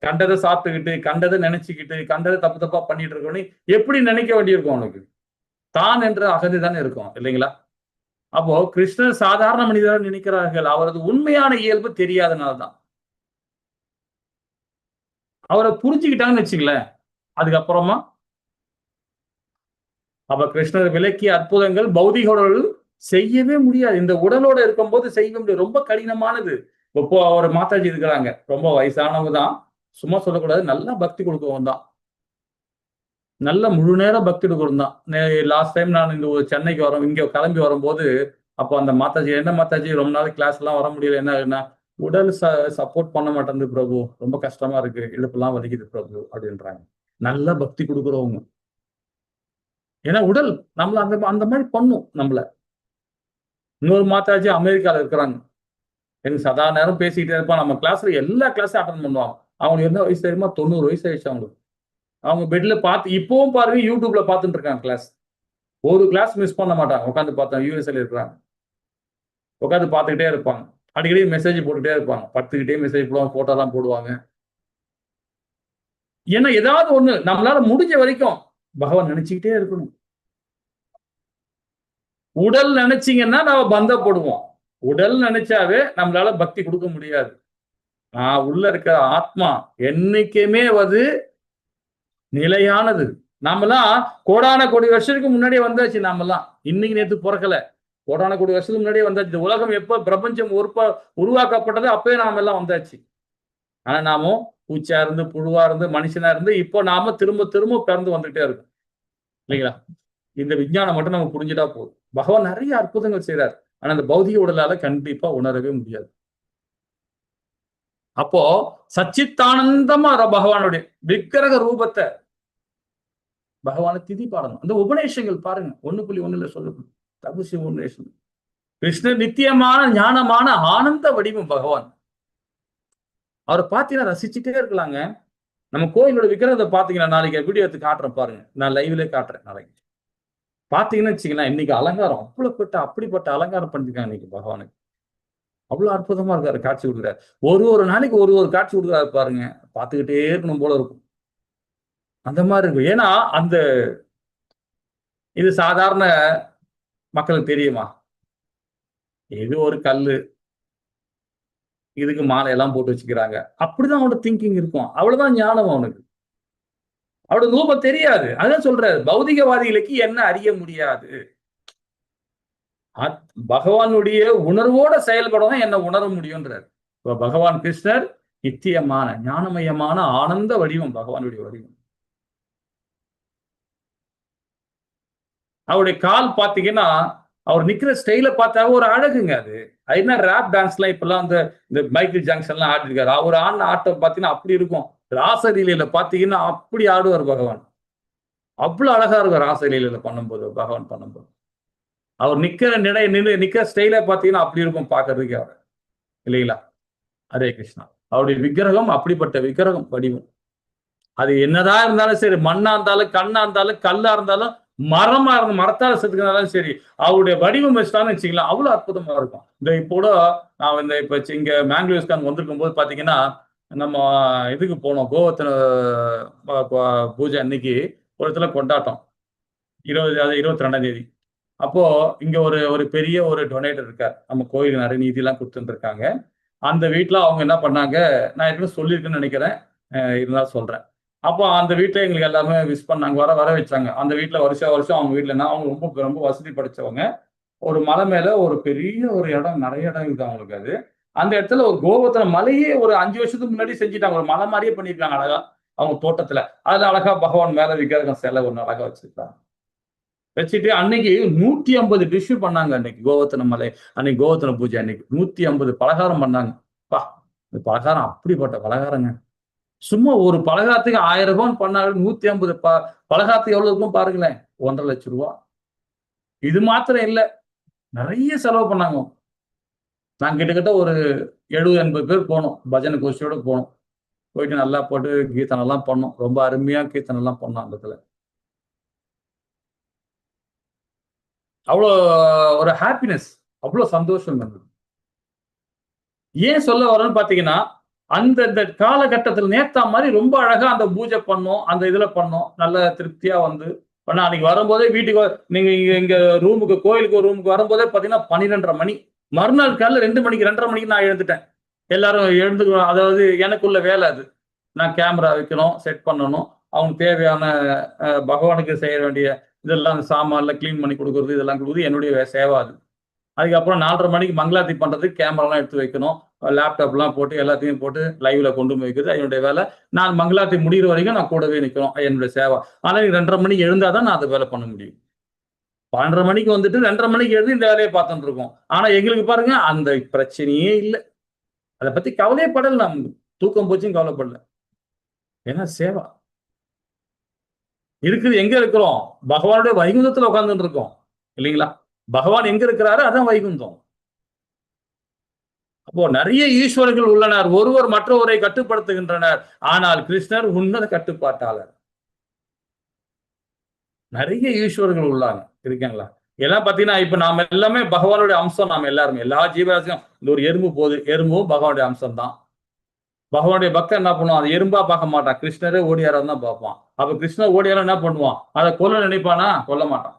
கண்டதை சாப்பிட்டுக்கிட்டு, கண்டதை நினைச்சுக்கிட்டு, கண்டதை தப்பு தப்பா பண்ணிட்டு இருக்கோன்னு எப்படி நினைக்க வேண்டியிருக்கும் அவனுக்கு? தான் என்ற அகதி தானே இருக்கும் இல்லைங்களா? அப்போ கிருஷ்ணர் சாதாரண மனிதராக நினைக்கிறார்கள். அவரது உண்மையான இயல்பு தெரியாதனால்தான். அவரை புரிஞ்சுக்கிட்டாங்கன்னு வச்சுங்களேன், அதுக்கப்புறமா அப்ப கிருஷ்ணர் விளக்கிய அற்புதங்கள் பௌதிகோடு செய்யவே முடியாது. இந்த உடலோட இருக்கும்போது செய்ய முடியாது, ரொம்ப கடினமானது. இப்போ அவர் மாதாஜி இருக்கிறாங்க, ரொம்ப வயசானவங்க தான், சும்மா சொல்லக்கூடாது, நல்லா பக்தி கொடுக்கவும் தான், நல்ல முழு நேரம் பக்தி கொடுக்கணும் தான். லாஸ்ட் டைம் நான் இந்த சென்னைக்கு இங்க கிளம்பி வரும்போது, அப்போ அந்த மாதாஜி, என்ன மாதாஜி ரொம்ப நாள் கிளாஸ் எல்லாம் வர முடியல, என்ன உடல் சப்போர்ட் பண்ண மாட்டேங்குது பிரபு, ரொம்ப கஷ்டமா இருக்கு, இடுப்பெல்லாம் வலிக்குது பிரபு அப்படின்றாங்க. நல்லா பக்தி கொடுக்குறவங்க. ஏன்னா உடல் நம்மள அந்த மாதிரி பண்ணும் நம்மள. இன்னொரு மாதாஜி அமெரிக்கால இருக்கிறாங்க, எனக்கு சதா நேரம் பேசிக்கிட்டே இருப்பான். நம்ம கிளாஸ்ல எல்லா கிளாஸும் அட்டன் பண்ணுவாங்க. அவங்களுக்கு என்ன வயசு தெரியுமா? 90 வயசு ஆயிடுச்சு அவங்களுக்கு. அவங்க பெட்ல பார்த்து இப்பவும் பாருங்க யூடியூப்ல பார்த்துட்டு இருக்காங்க கிளாஸ். ஒரு கிளாஸ் மிஸ் பண்ண மாட்டாங்க. உட்காந்து பார்த்தா யூஎஸ்ஏல இருக்கிறாங்க. உட்காந்து பார்த்துக்கிட்டே இருப்பாங்க. அடிக்கடி மெசேஜ் போட்டுட்டே இருப்பாங்க. படுத்துக்கிட்டே மெசேஜ் போடுவாங்க, போட்டோலாம் போடுவாங்க. ஏன்னா ஏதாவது ஒண்ணு நம்மளால முடிஞ்ச வரைக்கும் பகவான் நினைச்சுக்கிட்டே இருக்கணும். உடல் நினைச்சீங்கன்னா நம்ம பந்தப்படுவோம். உடல் நினைச்சாவே நம்மளால பக்தி கொடுக்க முடியாது. உள்ள இருக்கிற ஆத்மா என்னைக்குமே நிலையானது. நாமெல்லாம் கோடான கோடி வருஷத்துக்கு முன்னாடியே வந்தாச்சு. நாமெல்லாம் இன்னைக்கு நேத்து பிறக்கல. கோடான கோடி வருஷத்துக்கு முன்னாடியே வந்தாச்சு. இந்த உலகம் எப்ப பிரபஞ்சம் உருவாக்கப்பட்டதோ அப்பவே நாம எல்லாம் வந்தாச்சு. ஆனா நாம பூச்சா இருந்து, புழுவா இருந்து, மனுஷனா இருந்து இப்போ நாம திரும்ப திரும்ப பிறந்து வந்துட்டே இருக்கோம். இல்லைங்களா? இந்த விஞ்ஞானம் மட்டும் நம்ம புரிஞ்சுட்டா போதும். பகவான் நிறைய அற்புதங்கள் செய்யறாரு. ஆனா அந்த பௌதிக உடலால கண்டிப்பா உணரவே முடியாது. அப்போ சச்சித்தானந்தமா பகவானுடைய விக்கிரக ரூபத்தை பகவானை திதி பாடணும். அந்த உபநேசங்கள் பாருங்க. 1.1 சொல்லணும். தபசி உபநேசம். கிருஷ்ணர் நித்தியமான ஞானமான ஆனந்த வடிவம் பகவான். அவரை பார்த்தீங்கன்னா ரசிச்சுட்டே இருக்கலாங்க. நம்ம கோயிலோட விக்கிரகத்தை பார்த்தீங்கன்னா, நாளைக்கு வீடியோ எடுத்து காட்டுறேன் பாருங்க. நான் லைவ்ல காட்டுறேன் நாளைக்கு. பார்த்தீங்கன்னு வச்சுக்கலாம், இன்னைக்கு அலங்காரம் அப்படிப்பட்ட அலங்காரம் பண்ணிருக்காங்க இன்னைக்கு பகவானுக்கு. அவ்வளவு அற்புதமா இருக்காரு, காட்சி கொடுக்குறாரு. ஒரு நாளைக்கு ஒரு காட்சி கொடுக்குறாரு பாருங்க. பார்த்துக்கிட்டே இருக்கணும் போல இருக்கும். அந்த மாதிரி இருக்கும். ஏன்னா இது சாதாரண மக்களுக்கு தெரியுமா? இது ஒரு கல்லு, இதுக்கு மாலை எல்லாம் போட்டு வச்சுக்கிறாங்க. அப்படிதான் அவனோட திங்கிங் இருக்கும். அவ்வளவுதான் ஞானம் அவனுக்கு. அவரோட ரூபம் தெரியாது. அதான் சொல்றாரு, பௌதிகவாதிகளுக்கு என்ன அறிய முடியாது. பகவானுடைய உணர்வோட செயல்படவும் என்ன உணர முடியும்ன்றார். இப்ப பகவான் கிருஷ்ணர் நித்தியமான ஞானமயமான ஆனந்த வடிவம் பகவானுடைய வடிவம். அவருடைய கால் பாத்தீங்கன்னா, அவர் நிக்கிற ஸ்டைல பார்த்தாவே ஒரு அழகுங்க. அது என்ன ரேப் டான்ஸ்லாம் இப்பெல்லாம் இந்த மைக்கேல் ஜாக்சன்லாம் ஆடிருக்காரு. அவர் ஆடின ஆட்டம் பாத்தீங்கன்னா அப்படி இருக்கும். ராசலீலையில பாத்தீங்கன்னா அப்படி ஆடுவார் பகவான். அவ்வளவு அழகா இருக்கும் ராசலீலையில பண்ணும்போது, பகவான் பண்ணும்போது. அவர் நிக்கிற ஸ்டைல பாத்தீங்கன்னா அப்படி இருக்கும் பாக்குறதுக்கு அவர். இல்லைங்களா? ஹரே கிருஷ்ணா. அவருடைய விக்கிரகம் அப்படிப்பட்ட விக்கிரகம் வடிவம். அது என்னதான் இருந்தாலும் சரி, மண்ணா இருந்தாலும், கண்ணா இருந்தாலும், கல்லா இருந்தாலும், மரமா இருந்து மரத்தால செதுக்கினாலும் சரி, அவருடைய வடிவம் வச்சுட்டாலும் வச்சுக்கலாம், அவ்வளவு அற்புதமா இருக்கும். இப்போ கூட நான் இப்ப இங்க மேங்களூர்ஸ்கான் வந்திருக்கும் போது பாத்தீங்கன்னா, நம்ம இதுக்கு போனோம், கோவர்த்தன பூஜை அன்னைக்கு ஒரு இடத்துல கொண்டாட்டம். 22ஆம் தேதி. அப்போ இங்க ஒரு பெரிய ஒரு டொனேட்டர் இருக்கார். நம்ம கோயிலுக்கு நிறைய நிதி எல்லாம் கொடுத்துட்டு இருக்காங்க. அந்த வீட்டுல அவங்க என்ன பண்ணாங்க, நான் ஏற்கனவே சொல்லியிருக்கேன்னு நினைக்கிறேன், இருந்தாலும் சொல்றேன். அப்போ அந்த வீட்டுல எங்களுக்கு எல்லாமே விஷ் பண்ணாங்க, வர வச்சாங்க. அந்த வீட்டுல வருஷம் அவங்க வீட்டுல அவங்க ரொம்ப ரொம்ப வசதி படைச்சவங்க. ஒரு மலை மேல ஒரு பெரிய ஒரு இடம், நிறைய இடம் இருக்கு அவங்களுக்கு. அது அந்த இடத்துல ஒரு கோவர்த்தன மலையே ஒரு 5 வருஷத்துக்கு முன்னாடி செஞ்சுட்டாங்க. ஒரு மலை மாதிரியே பண்ணிருக்காங்க அழகா அவங்க தோட்டத்துல. அதுல அழகா பகவான் மேல விக்கிரகம் சிலை ஒண்ணு அழகா வச்சிருக்காங்க. வச்சுட்டு அன்னைக்கு 150 டிஷ் பண்ணாங்க. அன்னைக்கு கோவர்த்தன மலை, அன்னைக்கு கோவர்த்தன பூஜை அன்னைக்கு 150 பலகாரம் பண்ணாங்க. பா, இந்த பலகாரம் அப்படிப்பட்ட பலகாரங்க. சும்மா ஒரு பலகாரத்துக்கு 1000 ரூபாய் பண்ணாங்க. 150 பலகாரத்துக்கு எவ்வளவு இருக்கும் பாருங்களேன். 1.5 லட்சம் ரூபாய். இது மாத்திரம் இல்ல, நிறைய செலவு பண்ணாங்க. நாங்க கிட்டத்தட்ட ஒரு 70-80 பேர் போனோம். பஜனை கோஷ்டியோட போனோம். போயிட்டு நல்லா போட்டு கீர்த்தனை எல்லாம் பண்ணோம். ரொம்ப அருமையா கீர்த்தனை எல்லாம் பண்ணோம் அந்த இடத்துல. அவ்வளோ ஒரு ஹாப்பினஸ், அவ்வளோ சந்தோஷம் இருந்தது. ஏன் சொல்ல வரேன்னு பாத்தீங்கன்னா, அந்த காலகட்டத்தில் நேத்தா மாதிரி ரொம்ப அழகா அந்த பூஜை பண்ணோம், அந்த இதுல பண்ணோம். நல்ல திருப்தியா பண்ண அன்னைக்கு வரும்போதே வீட்டுக்கு நீங்க இங்க கோயிலுக்கு ரூமுக்கு வரும்போதே பாத்தீங்கன்னா 12:30 மணி. மறுநாள் காலைல 2 மணிக்கு 2:30 மணிக்கு நான் எழுந்துட்டேன். எல்லாரும் எழுந்துக்கணும். அதாவது எனக்குள்ள வேலை அது. நான் கேமரா வைக்கணும், செட் பண்ணணும், அவங்க தேவையான பகவானுக்கு செய்ய வேண்டிய இதெல்லாம் சாமான்ல கிளீன் பண்ணி கொடுக்குறது, இதெல்லாம் கொடுக்குறது என்னுடைய சேவை அது. அதுக்கப்புறம் 4:30 மணிக்கு மங்களாத்தி பண்றதுக்கு கேமராலாம் எடுத்து வைக்கணும், லேப்டாப்லாம் போட்டு எல்லாத்தையும் போட்டு லைவ்ல கொண்டு போய் வைக்கிறது என்னுடைய வேலை. நான் மங்களாத்தி முடிகிற வரைக்கும் நான் கூடவே நிற்கணும், என்னுடைய சேவை. ஆனால் 2:30 மணிக்கு எழுந்தாதான் நான் அந்த வேலை பண்ண முடியும். 12:30 மணிக்கு வந்துட்டு 2:30 மணிக்கு எழுந்து இந்த வேலையை பார்த்துட்டு இருக்கோம். ஆனா எங்களுக்கு பாருங்க அந்த பிரச்சனையே இல்லை. அதை பத்தி கவலையே படல. நான் தூக்கம் போச்சும் கவலைப்படல. ஏன்னா சேவா இருக்குது. எங்க இருக்கிறோம்? பகவானுடைய வைகுந்தத்துல உட்கார்ந்துட்டு இருக்கோம். இல்லைங்களா? பகவான் எங்க இருக்கிறாரு? அதான் வைகுந்தம். அப்போ நிறைய ஈஸ்வரர்கள் உள்ளனர், ஒருவர் மற்றவரை கட்டுப்படுத்துகின்றனர். ஆனால் கிருஷ்ணர் உன்னத கட்டுப்பாட்டாளர். நிறைய ஈஸ்வரர்கள் உள்ளாங்க இருக்காங்களா. எல்லாம் பாத்தீங்கன்னா இப்ப நாம எல்லாமே பகவானுடைய அம்சம். நாம எல்லாருமே எல்லா ஜீவராசியும் இந்த ஒரு எறும்பு போகுது, எறும்பும் பகவானுடைய அம்சம் தான். பகவானுடைய பக்தன் என்ன பண்ணுவான், அது எறும்பா பார்க்க மாட்டான், கிருஷ்ணரே ஓடியாரம் தான் பார்ப்பான். அப்ப கிருஷ்ணர் ஓடியாரம் என்ன பண்ணுவான், அதை கொல்ல நினைப்பானா, கொல்ல மாட்டான்.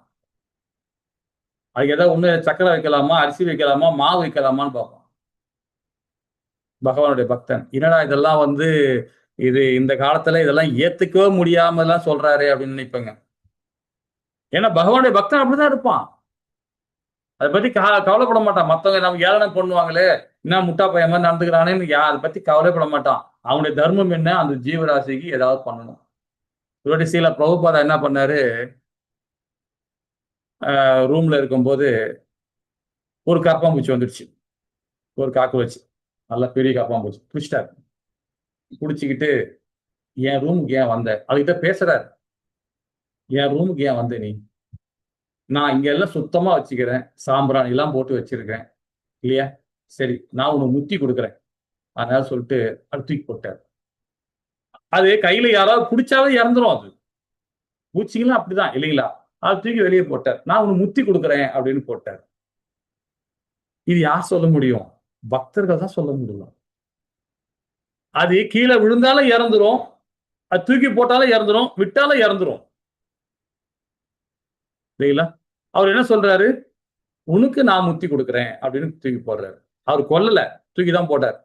அதுக்கு ஏதாவது ஒண்ணு சக்கரை வைக்கலாமா, அரிசி வைக்கலாமா, மாவு வைக்கலாமான்னு பார்ப்பான் பகவானுடைய பக்தன். என்னடா இதெல்லாம் இது இந்த காலத்துல இதெல்லாம் ஏத்துக்கவே முடியாம எல்லாம் சொல்றாரு அப்படின்னு நினைப்பேங்க. ஏன்னா பகவானுடைய பக்தன் அப்படிதான் இருப்பான். அதை பத்தி கவலைப்பட மாட்டான். மத்தவங்க நம்ம ஏளனம் பண்ணுவாங்களே, என்ன முட்டா பையன் மாதிரி நடந்துக்கிறானேன்னு அதை பத்தி கவலைப்பட மாட்டான். அவனுடைய தர்மம் என்ன, அந்த ஜீவராசிக்கு ஏதாவது பண்ணணும். இவருடைய சீல பிரபுபாதா என்ன பண்ணாரு, ரூம்ல இருக்கும்போது ஒரு கரப்பாம்பூச்சி வந்துடுச்சு, ஒரு காக்ரோச், நல்ல பெரிய கரப்பாம்பூச்சி பிடிச்சிட்டாரு. பிடிச்சிக்கிட்டு என் ரூமுக்கு ஏன் வந்த, அதுகிட்ட பேசுறாரு. என் ரூமுக்கு ஏன் வந்த நீ, நான் இங்க எல்லாம் சுத்தமா வச்சுக்கிறேன், சாம்பிராணி எல்லாம் போட்டு வச்சிருக்கேன் இல்லையா, சரி நான் உனக்கு முத்தி கொடுக்குறேன், அதனால சொல்லிட்டு அது தூக்கி போட்டார். அது கையில யாராவது பிடிச்சாவே இறந்துரும். அது பூச்சிகளும் அப்படிதான் இல்லைங்களா, அது தூக்கி வெளியே போட்டார். நான் உனக்கு முத்தி கொடுக்குறேன் அப்படின்னு போட்டார். இது யார் சொல்ல முடியும், பக்தர்கள் தான் சொல்ல முடியும். அது கீழே விழுந்தாலும் இறந்துரும், அது தூக்கி போட்டாலும் இறந்துரும், விட்டாலும் இறந்துரும் இல்லைங்களா. அவர் என்ன சொல்றாரு, உனக்கு நான் முத்தி கொடுக்குறேன் அப்படின்னு தூக்கி போடுறாரு. அவர் கொல்லல, தூக்கி தான் போட்டார்.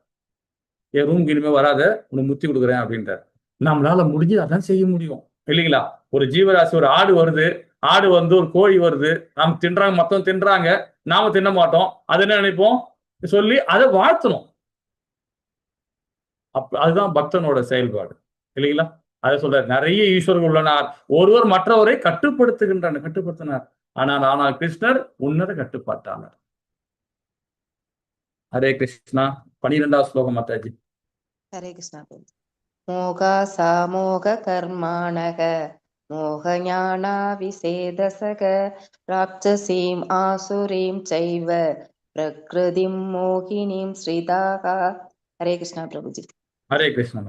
என் ரூமுக்கு இனிமே வராத, உனக்கு முத்தி கொடுக்குறேன் அப்படின்றார். நம்மளால முடிஞ்சு அதான் செய்ய முடியும் இல்லைங்களா. ஒரு ஜீவராசி, ஒரு ஆடு வருது, ஆடு ஒரு கோழி வருது, நாம தின்றாங்க, மத்தவங்க தின்றாங்க, நாம தின்ன மாட்டோம். அது என்ன நினைப்போம், சொல்லி அதை வாழ்த்தணும். அதுதான் பக்தனோட செயல்பாடு இல்லைங்களா. அதை சொல்றாரு, நிறைய ஈஸ்வரர்கள் உள்ளனர், ஒருவர் மற்றவரை கட்டுப்படுத்தினார். ஆனால் கிருஷ்ணர் உன்னத கட்டுப்பாட்டாளர். ஹரே கிருஷ்ணா. 12வது ஸ்லோகம் மாதாஜி. ஹரே கிருஷ்ணா. மோகா சாமோக கர்மாணக மோகஞானா விசேதசக ராட்சசீம் ஆசுரீம் சைவ பிரகிருதிம் மோகினீம் ஸ்ரீதாகா. ஹரே கிருஷ்ணா பிரபுஜி. ஹரே கிருஷ்ணா.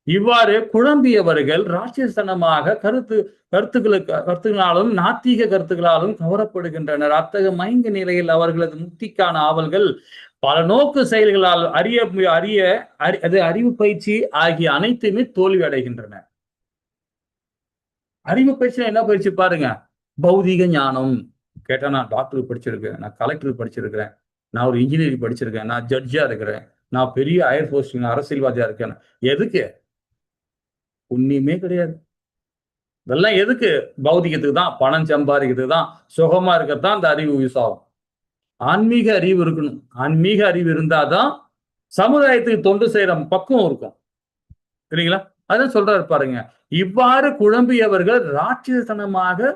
இவ்வாறு குழம்பியவர்கள் ராட்சசனமாக கருத்துக்களாலும் நாத்திக கருத்துக்களாலும் கவரப்படுகின்றனர். அத்தகைய மயங்க நிலையில் அவர்களது முக்திக்கான ஆவல்கள் பல நோக்கு செயல்களால் அறிவு பயிற்சி ஆகிய அனைத்துமே தோல்வி அடைகின்றன. அறிவு பயிற்சி என்ன பயிற்சி பாருங்க, பௌதிக ஞானம். கேட்டா நான் டாக்டர் படிச்சிருக்கேன், நான் கலெக்டர் படிச்சிருக்கிறேன், நான் ஒரு இன்ஜினியரிங் படிச்சிருக்கேன், நான் ஜட்ஜா இருக்கிறேன், நான் பெரிய ஹையர் போஸ்டிங் அரசியல்வாதியா இருக்கேன். எதுக்கு, ஒண்ணுமே கிடையாது. இதெல்லாம் எதுக்கு, பௌதிகத்துக்கு தான், பணம் சம்பாதிக்கிறதுக்கு தான், சுகமா இருக்கிறது தான் அந்த அறிவு யூஸ் ஆகும். ஆன்மீக அறிவு இருக்கணும். ஆன்மீக அறிவு இருந்தாதான் சமுதாயத்துக்கு தொண்டு செய்யற பக்குவம் இருக்கும் இல்லைங்களா. அதான் சொல்றாரு பாருங்க, இவ்வாறு குழம்பியவர்கள் ராட்சசனமாக